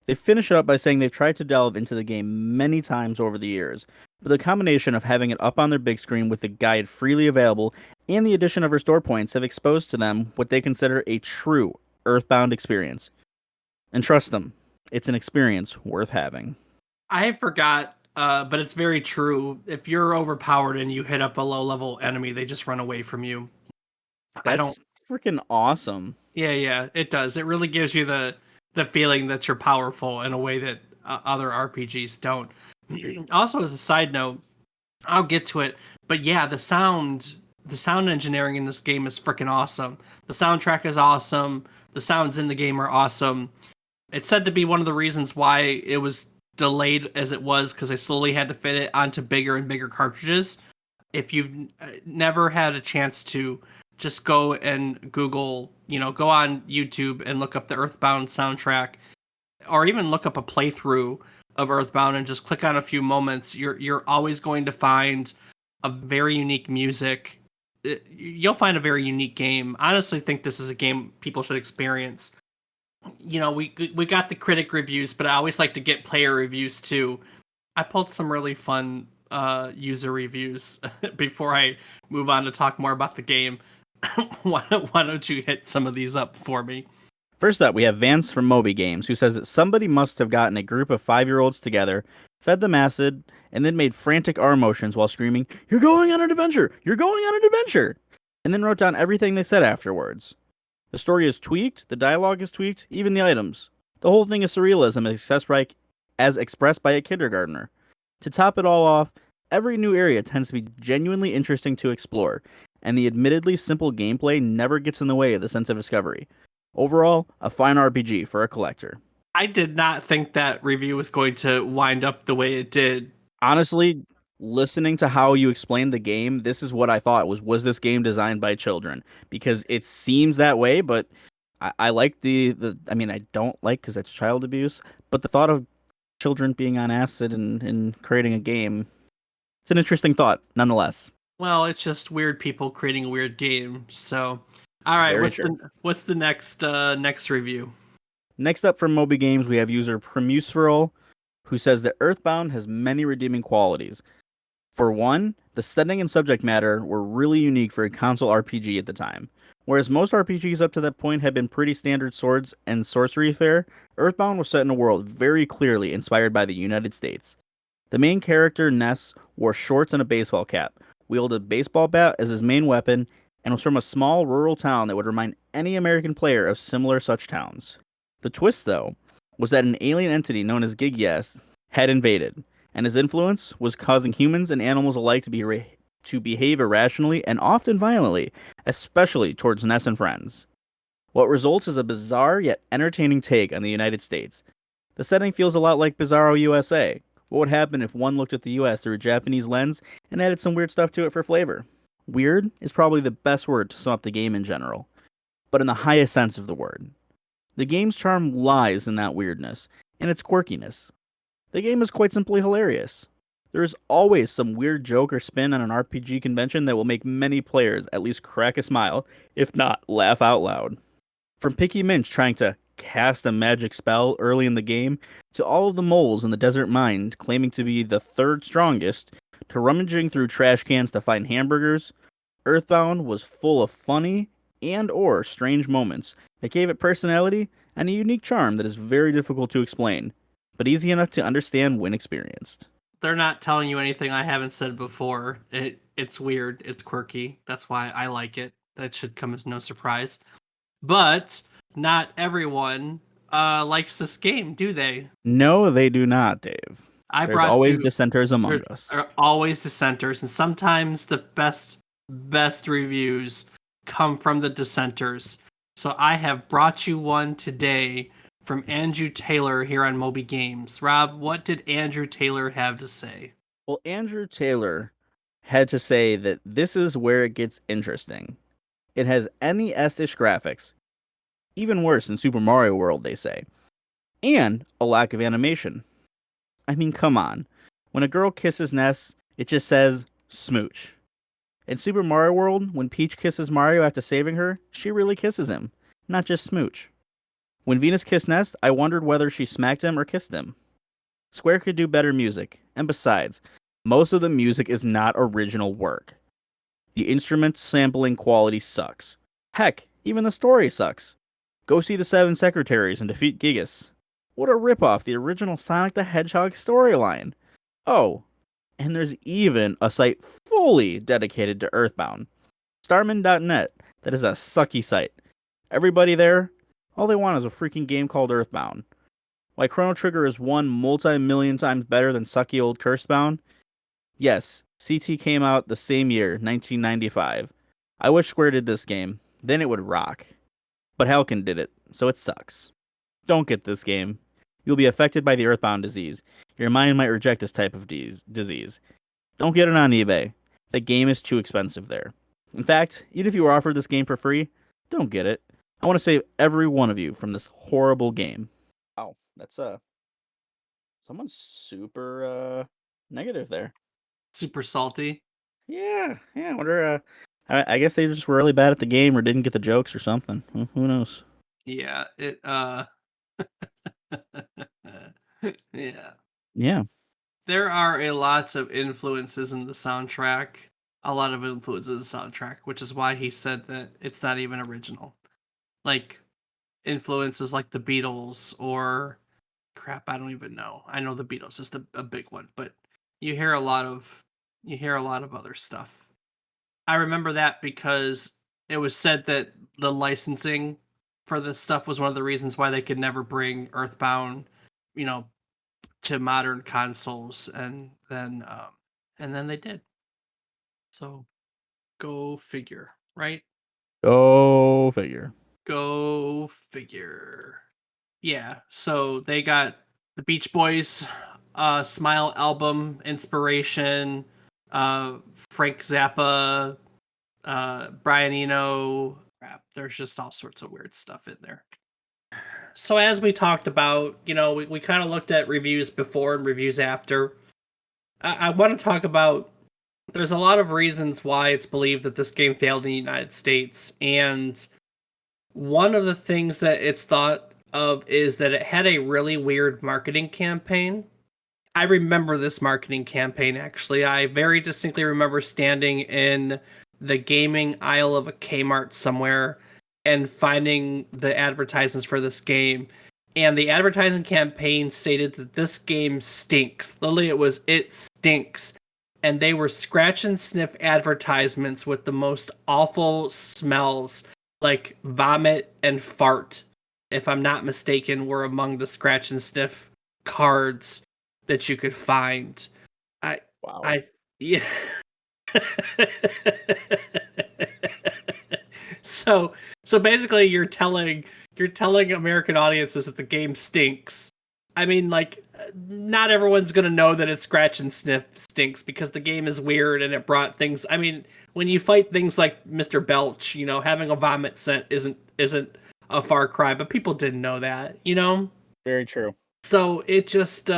[SPEAKER 2] They finish it up by saying they've tried to delve into the game many times over the years, but the combination of having it up on their big screen with the guide freely available and the addition of restore points have exposed to them what they consider a true Earthbound experience. And trust them, it's an experience worth having.
[SPEAKER 1] I forgot, but it's very true. If you're overpowered and you hit up a low level enemy, they just run away from you. I don't.
[SPEAKER 2] That's freaking awesome.
[SPEAKER 1] Yeah, it does. It really gives you the feeling that you're powerful in a way that other RPGs don't. Also, as a side note, I'll get to it, but yeah, the sound engineering in this game is freaking awesome. The soundtrack is awesome. The sounds in the game are awesome. It's said to be one of the reasons why it was delayed as it was because they slowly had to fit it onto bigger and bigger cartridges. If you've never had a chance to just go and Google, go on YouTube and look up the Earthbound soundtrack or even look up a playthrough of Earthbound and just click on a few moments, you're always going to find a very unique music. You'll find a very unique game. I honestly think this is a game people should experience. You know, we got the critic reviews, but I always like to get player reviews too. I pulled some really fun user reviews before I move on to talk more about the game. Why don't you hit some of these up for me?
[SPEAKER 2] First up, we have Vance from Moby Games, who says that somebody must have gotten a group of 5-year-olds together, fed them acid, and then made frantic arm motions while screaming, "You're going on an adventure! You're going on an adventure!" And then wrote down everything they said afterwards. The story is tweaked, the dialogue is tweaked, even the items. The whole thing is surrealism as expressed by a kindergartner. To top it all off, every new area tends to be genuinely interesting to explore, and the admittedly simple gameplay never gets in the way of the sense of discovery. Overall, a fine RPG for a collector.
[SPEAKER 1] I did not think that review was going to wind up the way it did.
[SPEAKER 2] Honestly, listening to how you explained the game, this is what I thought was this game designed by children? Because it seems that way, but I like the I mean, I don't like because that's child abuse, but the thought of children being on acid and creating a game, it's an interesting thought nonetheless.
[SPEAKER 1] Well, it's just weird people creating a weird game. So, all right,
[SPEAKER 2] Very true.
[SPEAKER 1] what's the next review?
[SPEAKER 2] Next up from Moby Games, we have user Premusferal, who says that Earthbound has many redeeming qualities. For one, the setting and subject matter were really unique for a console RPG at the time. Whereas most RPGs up to that point had been pretty standard swords and sorcery fare, Earthbound was set in a world very clearly inspired by the United States. The main character, Ness, wore shorts and a baseball cap, wielded a baseball bat as his main weapon, and was from a small rural town that would remind any American player of similar such towns. The twist, though, was that an alien entity known as Gigias had invaded, and his influence was causing humans and animals alike to behave irrationally and often violently, especially towards Ness and friends. What results is a bizarre yet entertaining take on the United States. The setting feels a lot like Bizarro USA. What would happen if one looked at the US through a Japanese lens and added some weird stuff to it for flavor? Weird is probably the best word to sum up the game in general, but in the highest sense of the word. The game's charm lies in that weirdness and its quirkiness. The game is quite simply hilarious. There is always some weird joke or spin on an RPG convention that will make many players at least crack a smile, if not laugh out loud. From Picky Minch trying to cast a magic spell early in the game, to all of the moles in the desert mine claiming to be the third strongest, to rummaging through trash cans to find hamburgers, Earthbound was full of funny and or strange moments that gave it personality and a unique charm that is very difficult to explain, but easy enough to understand when experienced.
[SPEAKER 1] They're not telling you anything I haven't said before. It's weird. It's quirky. That's why I like it. That should come as no surprise. But not everyone likes this game, do they?
[SPEAKER 2] No, they do not, Dave.
[SPEAKER 1] I
[SPEAKER 2] There's
[SPEAKER 1] brought
[SPEAKER 2] always
[SPEAKER 1] you.
[SPEAKER 2] dissenters among
[SPEAKER 1] There's
[SPEAKER 2] us.
[SPEAKER 1] always dissenters, and sometimes the best reviews come from the dissenters. So I have brought you one today from Andrew Taylor here on Moby Games. Rob, what did Andrew Taylor have to say?
[SPEAKER 2] Well, Andrew Taylor had to say that this is where it gets interesting. It has NES-ish graphics, even worse than Super Mario World, they say, and a lack of animation. I mean, come on. When a girl kisses Ness, it just says smooch. In Super Mario World, when Peach kisses Mario after saving her, she really kisses him, not just smooch. When Venus kissed Ness, I wondered whether she smacked him or kissed him. Square could do better music, and besides, most of the music is not original work. The instrument sampling quality sucks. Heck, even the story sucks. Go see the Seven Secretaries and defeat Gigas. What a ripoff the original Sonic the Hedgehog storyline. Oh, and there's even a site fully dedicated to Earthbound. Starman.net, that is a sucky site. Everybody there, all they want is a freaking game called Earthbound. Why Chrono Trigger is one multi-million times better than sucky old Cursebound? Yes, CT came out the same year, 1995. I wish Square did this game, then it would rock. But Halkin did it, so it sucks. Don't get this game. You'll be affected by the Earthbound disease. Your mind might reject this type of disease. Don't get it on eBay. The game is too expensive there. In fact, even if you were offered this game for free, don't get it. I want to save every one of you from this horrible game. Wow, that's some Someone's super negative there.
[SPEAKER 1] Super salty.
[SPEAKER 2] Yeah, yeah. I wonder. I guess they just were really bad at the game or didn't get the jokes or something. Who knows?
[SPEAKER 1] Yeah, yeah.
[SPEAKER 2] Yeah.
[SPEAKER 1] There are a lots of influences in the soundtrack. A lot of influences in the soundtrack, which is why he said that it's not even original. Like influences like the Beatles or crap, I don't even know. I know the Beatles is a big one, but you hear a lot of you hear a lot of other stuff. I remember that because it was said that the licensing for this stuff was one of the reasons why they could never bring Earthbound, you know, to modern consoles, and then they did. So go figure, right?
[SPEAKER 2] Go figure.
[SPEAKER 1] Go figure. Yeah. So they got the Beach Boys, Smile album inspiration, uh, Frank Zappa, Brian Eno. Crap, there's just all sorts of weird stuff in there. So as we talked about, we kind of looked at reviews before and reviews after. I want to talk about there's a lot of reasons why it's believed that this game failed in the United States, and one of the things that it's thought of is that it had a really weird marketing campaign. I remember this marketing campaign actually. I very distinctly remember standing in the gaming aisle of a Kmart somewhere and finding the advertisements for this game. And the advertising campaign stated that this game stinks. Literally, it stinks. And they were scratch and sniff advertisements with the most awful smells, like vomit and fart, if I'm not mistaken, were among the scratch and sniff cards that you could find. I
[SPEAKER 2] Wow.
[SPEAKER 1] I yeah. so so basically you're telling American audiences that the game stinks. I mean, like, not everyone's gonna know that it's scratch and sniff stinks because the game is weird and it brought things. I mean, when you fight things like Mr. Belch, having a vomit scent isn't a far cry, but people didn't know that.
[SPEAKER 2] Very true.
[SPEAKER 1] So it just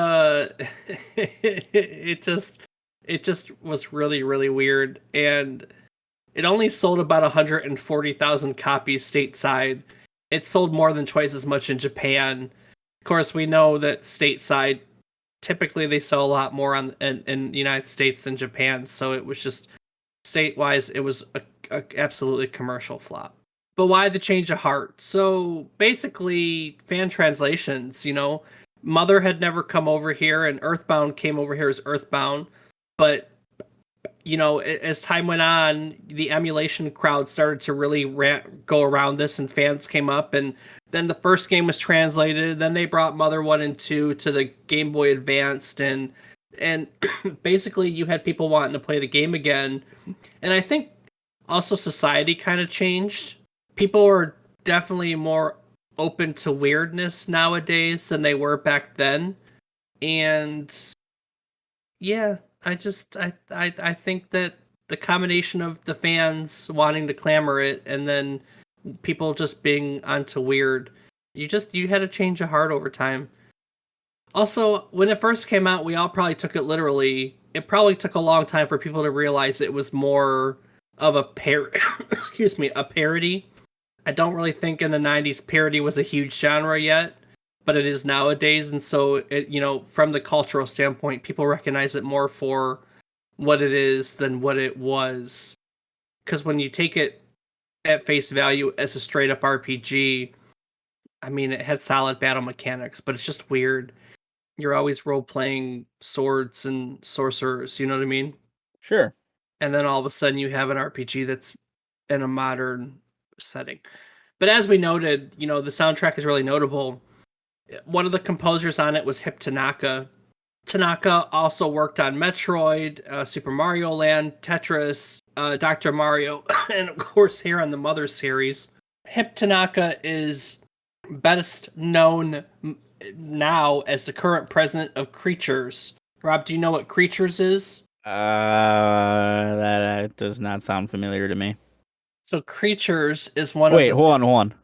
[SPEAKER 1] was really really weird, and it only sold about 140,000 copies stateside. It sold more than twice as much in Japan. Of course, we know that stateside typically they sell a lot more in the United States than Japan, so it was just state-wise it was a absolutely commercial flop. But why the change of heart? So basically, fan translations. Mother had never come over here, and Earthbound came over here as Earthbound. But as time went on, the emulation crowd started to really go around this, and fans came up, and then the first game was translated. Then they brought Mother 1 and 2 to the Game Boy Advanced, and basically you had people wanting to play the game again. And I think also society kind of changed. People are definitely more open to weirdness nowadays than they were back then. And yeah, I think that the combination of the fans wanting to clamor it and then people just being onto weird, you had a change of heart over time. Also, when it first came out, we all probably took it literally. It probably took a long time for people to realize it was more of a excuse me, a parody. I don't really think in the 90s parody was a huge genre yet, but it is nowadays, and so from the cultural standpoint, people recognize it more for what it is than what it was. Cuz when you take it at face value as a straight up RPG, I mean, it had solid battle mechanics, but it's just weird. You're always role playing swords and sorcerers, you know what I mean?
[SPEAKER 2] Sure.
[SPEAKER 1] And then all of a sudden you have an RPG that's in a modern setting. But as we noted, the soundtrack is really notable. One of the composers on it was Hip Tanaka. Tanaka also worked on Metroid, Super Mario Land, Tetris, Dr. Mario, and of course here on the Mother series. Hip Tanaka is best known now as the current president of Creatures. Rob, do you know what Creatures is?
[SPEAKER 2] That does not sound familiar to me.
[SPEAKER 1] So Creatures is one of
[SPEAKER 2] Wait,
[SPEAKER 1] the
[SPEAKER 2] hold on.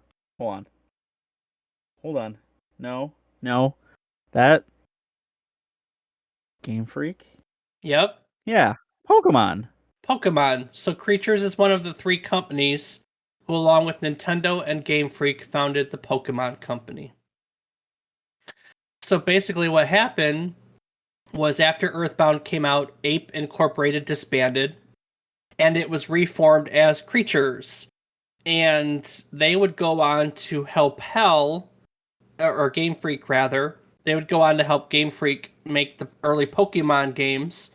[SPEAKER 2] No, no, that. Game Freak?
[SPEAKER 1] Yep,
[SPEAKER 2] Yeah. Pokemon.
[SPEAKER 1] Pokemon. So Creatures is one of the three companies who, along with Nintendo and Game Freak, founded the Pokemon Company. So basically, what happened was after Earthbound came out, Ape Incorporated disbanded, and it was reformed as Creatures. And they would go on to help or Game Freak rather. They would go on to help Game Freak make the early Pokemon games.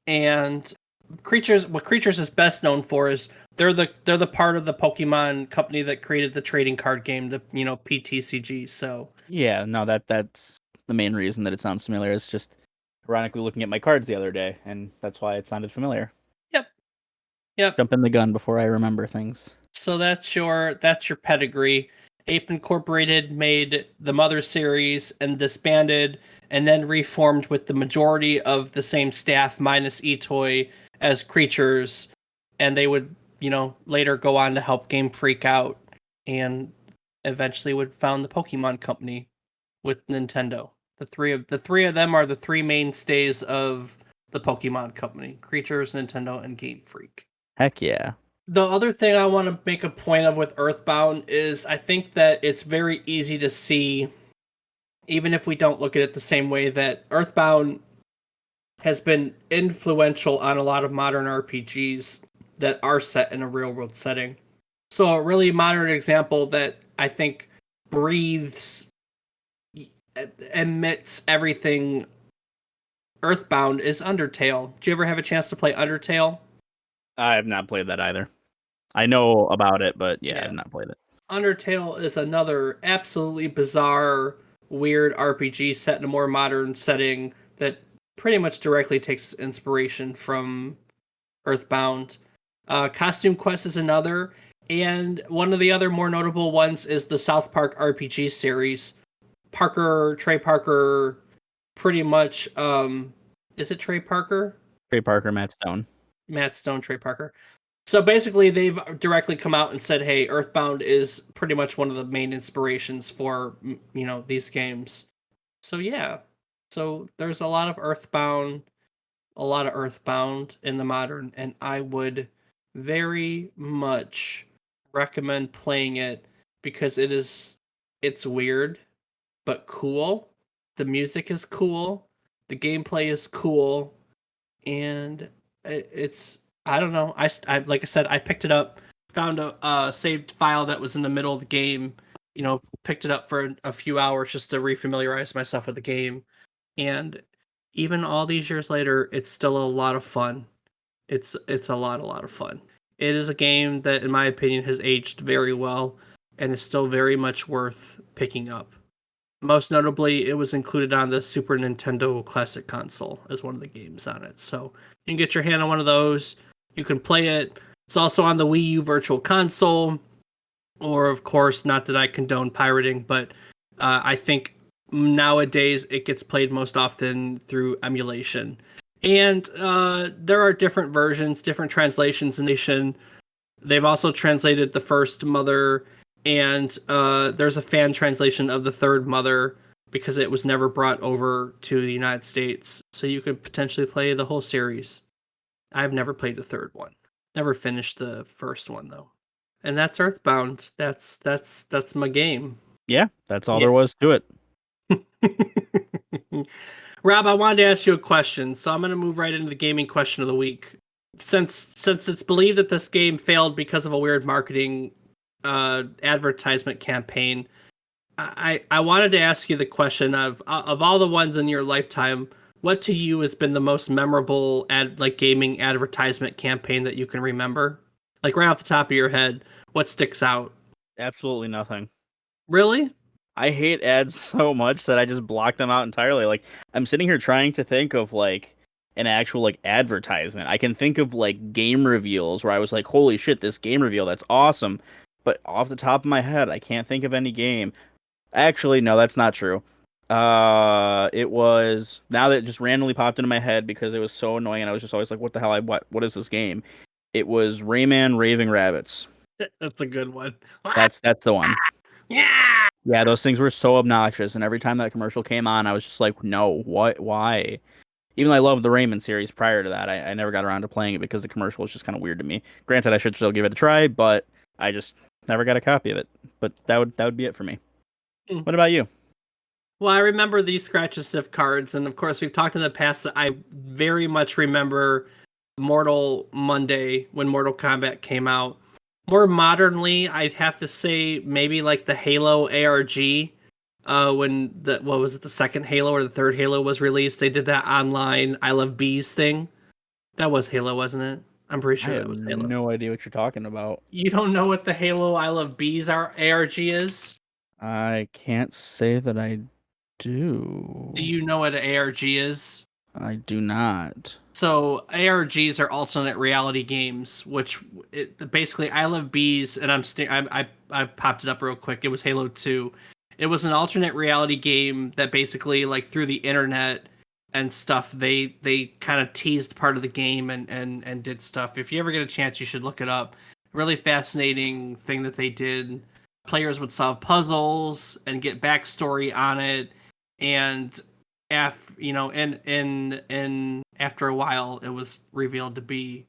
[SPEAKER 1] And what Creatures is best known for is they're the part of the Pokemon company that created the trading card game, the PTCG. So
[SPEAKER 2] Yeah, no, that's the main reason that it sounds familiar. It's just ironically looking at my cards the other day, and that's why it sounded familiar.
[SPEAKER 1] yep, yep.
[SPEAKER 2] Jumping the gun before I remember things.
[SPEAKER 1] So that's your pedigree. Ape Incorporated made the Mother series and disbanded, and then reformed with the majority of the same staff minus Etoy as Creatures, and they would later go on to help Game Freak out, and eventually would found the Pokemon Company with Nintendo. The three of them are the three mainstays of the Pokemon Company: Creatures, Nintendo, and Game Freak.
[SPEAKER 2] Heck yeah.
[SPEAKER 1] The other thing I want to make a point of with Earthbound is I think that it's very easy to see, even if we don't look at it the same way, that Earthbound has been influential on a lot of modern RPGs that are set in a real world setting. So a really modern example that I think breathes, emits everything Earthbound is Undertale. Did you ever have a chance to play Undertale?
[SPEAKER 2] I have not played that either. I know about it, but yeah, I
[SPEAKER 1] Yeah.
[SPEAKER 2] have not played it.
[SPEAKER 1] Undertale is another absolutely bizarre, weird RPG set in a more modern setting that pretty much directly takes inspiration from Earthbound. Costume Quest is another, and one of the other more notable ones is the South Park RPG series. Trey Parker, pretty much. Is it Trey Parker?
[SPEAKER 2] Trey Parker, Matt Stone.
[SPEAKER 1] Matt Stone, Trey Parker. So basically, they've directly come out and said, "Hey, Earthbound is pretty much one of the main inspirations for these games." So yeah, so there's a lot of Earthbound in the modern, and I would very much recommend playing it because it's weird but cool. The music is cool, the gameplay is cool, and it's I don't know. Like I said, I picked it up, found a saved file that was in the middle of the game. Picked it up for a few hours just to refamiliarize myself with the game, and even all these years later, it's still a lot of fun. It's a lot of fun. It is a game that, in my opinion, has aged very well and is still very much worth picking up. Most notably, it was included on the Super Nintendo Classic Console as one of the games on it. So you can get your hand on one of those. You can play it. It's also on the Wii U Virtual Console, or of course, not that I condone pirating, but I think nowadays it gets played most often through emulation. And there are different versions, different translations in nation. They've also translated the first Mother, and there's a fan translation of the third Mother because it was never brought over to the United States. So you could potentially play the whole series. I've never played the third one. Never finished the first one though. And that's Earthbound. That's my game.
[SPEAKER 2] Yeah, that's all
[SPEAKER 1] Yeah.
[SPEAKER 2] there was to it.
[SPEAKER 1] Rob, I wanted to ask you a question, so I'm going to move right into the gaming question of the week. Since it's believed that this game failed because of a weird marketing advertisement campaign, I wanted to ask you the question of all the ones in your lifetime, what to you has been the most memorable gaming advertisement campaign that you can remember? Like right off the top of your head, what sticks out?
[SPEAKER 2] Absolutely nothing.
[SPEAKER 1] Really?
[SPEAKER 2] I hate ads so much that I just block them out entirely. Like I'm sitting here trying to think of like an actual like advertisement. I can think of like game reveals where I was like, "Holy shit, this game reveal, that's awesome." But off the top of my head, I can't think of any game. Actually, no, that's not true. It was now that it just randomly popped into my head because it was so annoying and I was just always like, "What the hell? What is this game?" It was Rayman Raving Rabbits.
[SPEAKER 1] That's a good one.
[SPEAKER 2] That's the one.
[SPEAKER 1] Yeah.
[SPEAKER 2] Yeah, those things were so obnoxious, and every time that commercial came on, I was just like, no, what, why? Even though I loved the Rayman series prior to that, I never got around to playing it because the commercial was just kind of weird to me. Granted, I should still give it a try, but I just never got a copy of it. But that would be it for me.
[SPEAKER 1] Mm.
[SPEAKER 2] What about you?
[SPEAKER 1] Well, I remember these scratch and sniff cards, and of course, we've talked in the past that I very much remember Mortal Monday when Mortal Kombat came out. More modernly, I'd have to say maybe like the Halo ARG. When the what was it, the second Halo or the third Halo was released, they did that online I Love Bees thing. That was Halo, wasn't it? I'm pretty
[SPEAKER 2] I
[SPEAKER 1] sure
[SPEAKER 2] have
[SPEAKER 1] that was Halo.
[SPEAKER 2] no idea what you're talking about.
[SPEAKER 1] You don't know what the Halo I Love Bees ARG is?
[SPEAKER 2] I can't say that I
[SPEAKER 1] Do
[SPEAKER 2] do.
[SPEAKER 1] you know what an ARG is?
[SPEAKER 2] I do not.
[SPEAKER 1] So ARGs are alternate reality games, which basically I Love Bees, and I popped it up real quick. It was Halo 2. It was an alternate reality game that basically like through the internet and stuff they kind of teased part of the game and did stuff. If you ever get a chance, you should look it up. Really fascinating thing that they did. Players would solve puzzles and get backstory on it, and and after a while it was revealed to be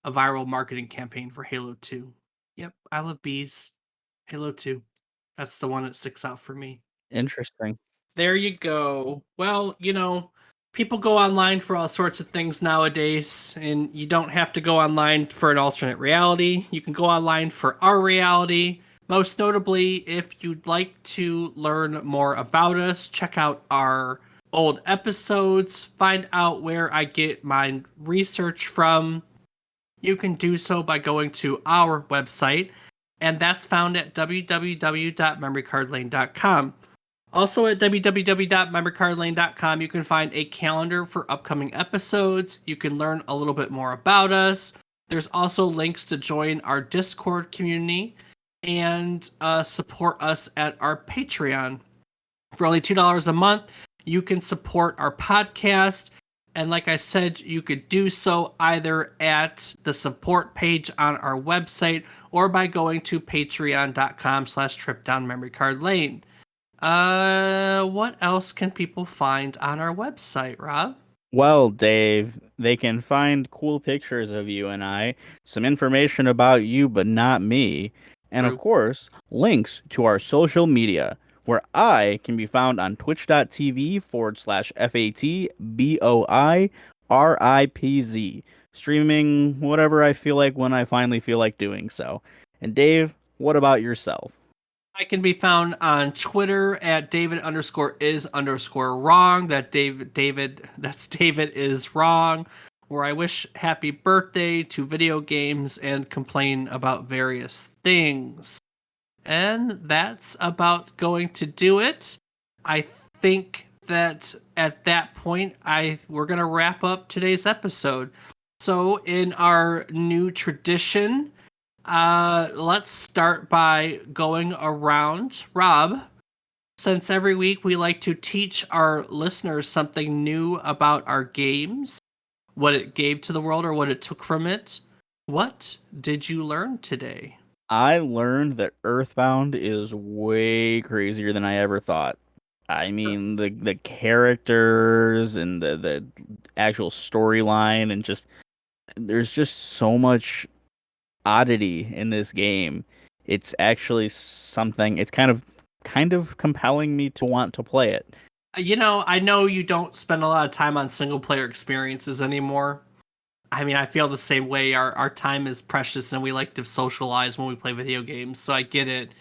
[SPEAKER 1] a viral marketing campaign for Halo 2. Yep, I Love Bees. Halo 2. That's the one that sticks out for me.
[SPEAKER 2] Interesting.
[SPEAKER 1] There you go. Well, people go online for all sorts of things nowadays, and you don't have to go online for an alternate reality. You can go online for our reality. Most notably, if you'd like to learn more about us, check out our old episodes, find out where I get my research from. You can do so by going to our website, and that's found at www.memorycardlane.com. Also at www.memorycardlane.com, you can find a calendar for upcoming episodes. You can learn a little bit more about us. There's also links to join our Discord community and support us at our Patreon. For only $2 a month, you can support our podcast. And like I said, you could do so either at the support page on our website or by going to patreon.com/tripdownmemorycardlane. What else can people find on our website, Rob?
[SPEAKER 2] Well, Dave, they can find cool pictures of you and I, some information about you but not me, and of
[SPEAKER 1] True.
[SPEAKER 2] course, links to our social media, where I can be found on twitch.tv/FATBOIRIPZ, streaming whatever I feel like when I finally feel like doing so. And Dave, what about yourself?
[SPEAKER 1] I can be found on Twitter at David_is_wrong. That's David is wrong, where I wish happy birthday to video games and complain about various things. And that's about going to do it. I think that at that point we're gonna wrap up today's episode. So in our new tradition, let's start by going around. Rob, since every week we like to teach our listeners something new about our games, what it gave to the world or what it took from it, what did you learn today?
[SPEAKER 2] I learned that Earthbound is way crazier than I ever thought. I mean, the characters and the actual storyline and just there's just so much oddity in this game. It's actually something. It's kind of compelling me to want to play it.
[SPEAKER 1] I know you don't spend a lot of time on single player experiences anymore. I mean, I feel the same way. Our time is precious and we like to socialize when we play video games, so I get it.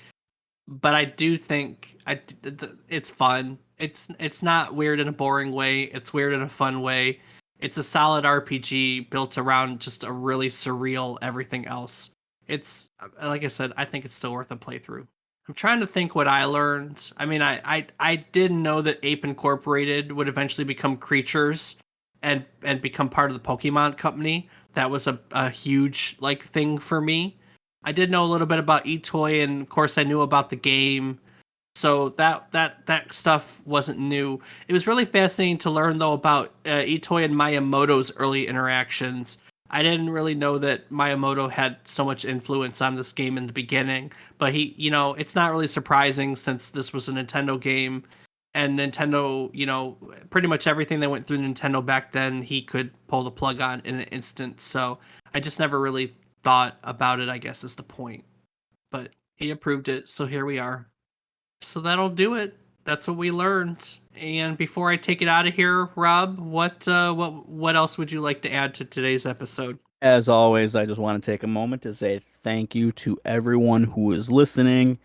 [SPEAKER 1] But I do think it's fun. It's not weird in a boring way. It's weird in a fun way. It's a solid RPG built around just a really surreal everything else. It's like I said, I think it's still worth a playthrough. I'm trying to think what I learned. I mean, I didn't know that Ape Incorporated would eventually become creatures and become part of the Pokemon company. That was a huge like thing for me. I did know a little bit about Etoy, and of course I knew about the game. So that stuff wasn't new. It was really fascinating to learn though about Itoy and Miyamoto's early interactions. I didn't really know that Miyamoto had so much influence on this game in the beginning, but it's not really surprising since this was a Nintendo game. and Nintendo, pretty much everything that went through Nintendo back then, he could pull the plug on in an instant. So I just never really thought about it, I guess is the point. But he approved it, so here we are. So that'll do it. That's what we learned. And before I take it out of here, Rob, what else would you like to add to today's episode?
[SPEAKER 2] As always, I just want to take a moment to say thank you to everyone who is listening.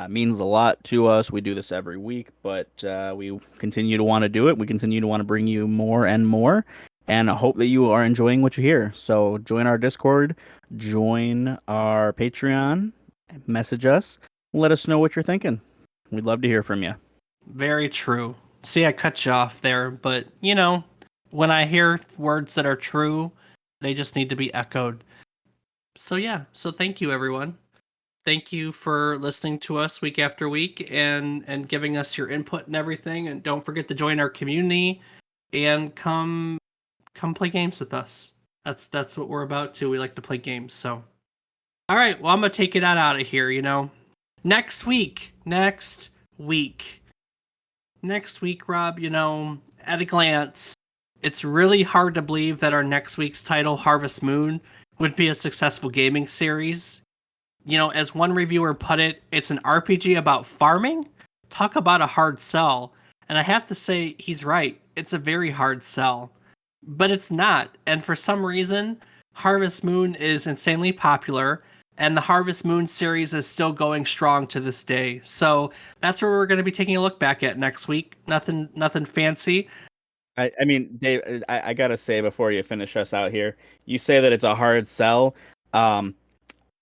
[SPEAKER 2] Means a lot to us. We do this every week, but we continue to want to do it. We continue to want to bring you more and more, and I hope that you are enjoying what you hear. So join our Discord, join our Patreon, message us, let us know what you're thinking. We'd love to hear from you.
[SPEAKER 1] Very true. See, I cut you off there, but when I hear words that are true, they just need to be echoed. So yeah, so thank you everyone. Thank you for listening to us week after week and giving us your input and everything. And don't forget to join our community and come play games with us. That's what we're about too. We like to play games. So all right, well I'm gonna take it out of here. Next week, next week, Rob. At a glance, it's really hard to believe that our next week's title, Harvest Moon, would be a successful gaming series. As one reviewer put it, it's an RPG about farming. Talk about a hard sell. And I have to say, he's right. It's a very hard sell. But it's not. And for some reason, Harvest Moon is insanely popular, and the Harvest Moon series is still going strong to this day. So that's where we're going to be taking a look back at next week. Nothing fancy.
[SPEAKER 2] I mean, Dave, I gotta say before you finish us out here, you say that it's a hard sell.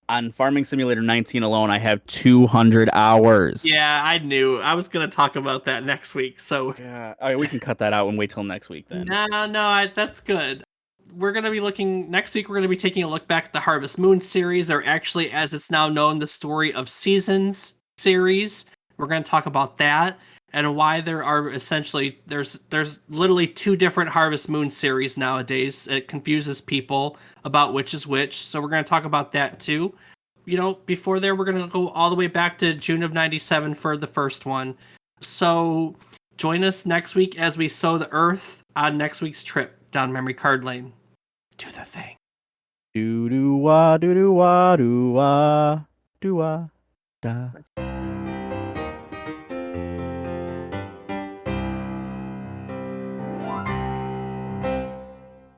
[SPEAKER 2] On Farming Simulator 19 alone, I have 200 hours.
[SPEAKER 1] Yeah, I knew. I was going to talk about that next week. So
[SPEAKER 2] Yeah, all right, we can cut that out and wait till next week then.
[SPEAKER 1] no, that's good. We're going to be looking next week. We're going to be taking a look back at the Harvest Moon series, or actually, as it's now known, the Story of Seasons series. We're going to talk about that and why there are essentially there's literally two different Harvest Moon series nowadays. It confuses people about which is which. So we're going to talk about that too. Before there, we're going to go all the way back to June of '97 for the first one. So join us next week as we sow the earth on next week's trip down memory card lane. Do the thing.
[SPEAKER 2] Do do wah do do wah do wah do wah da.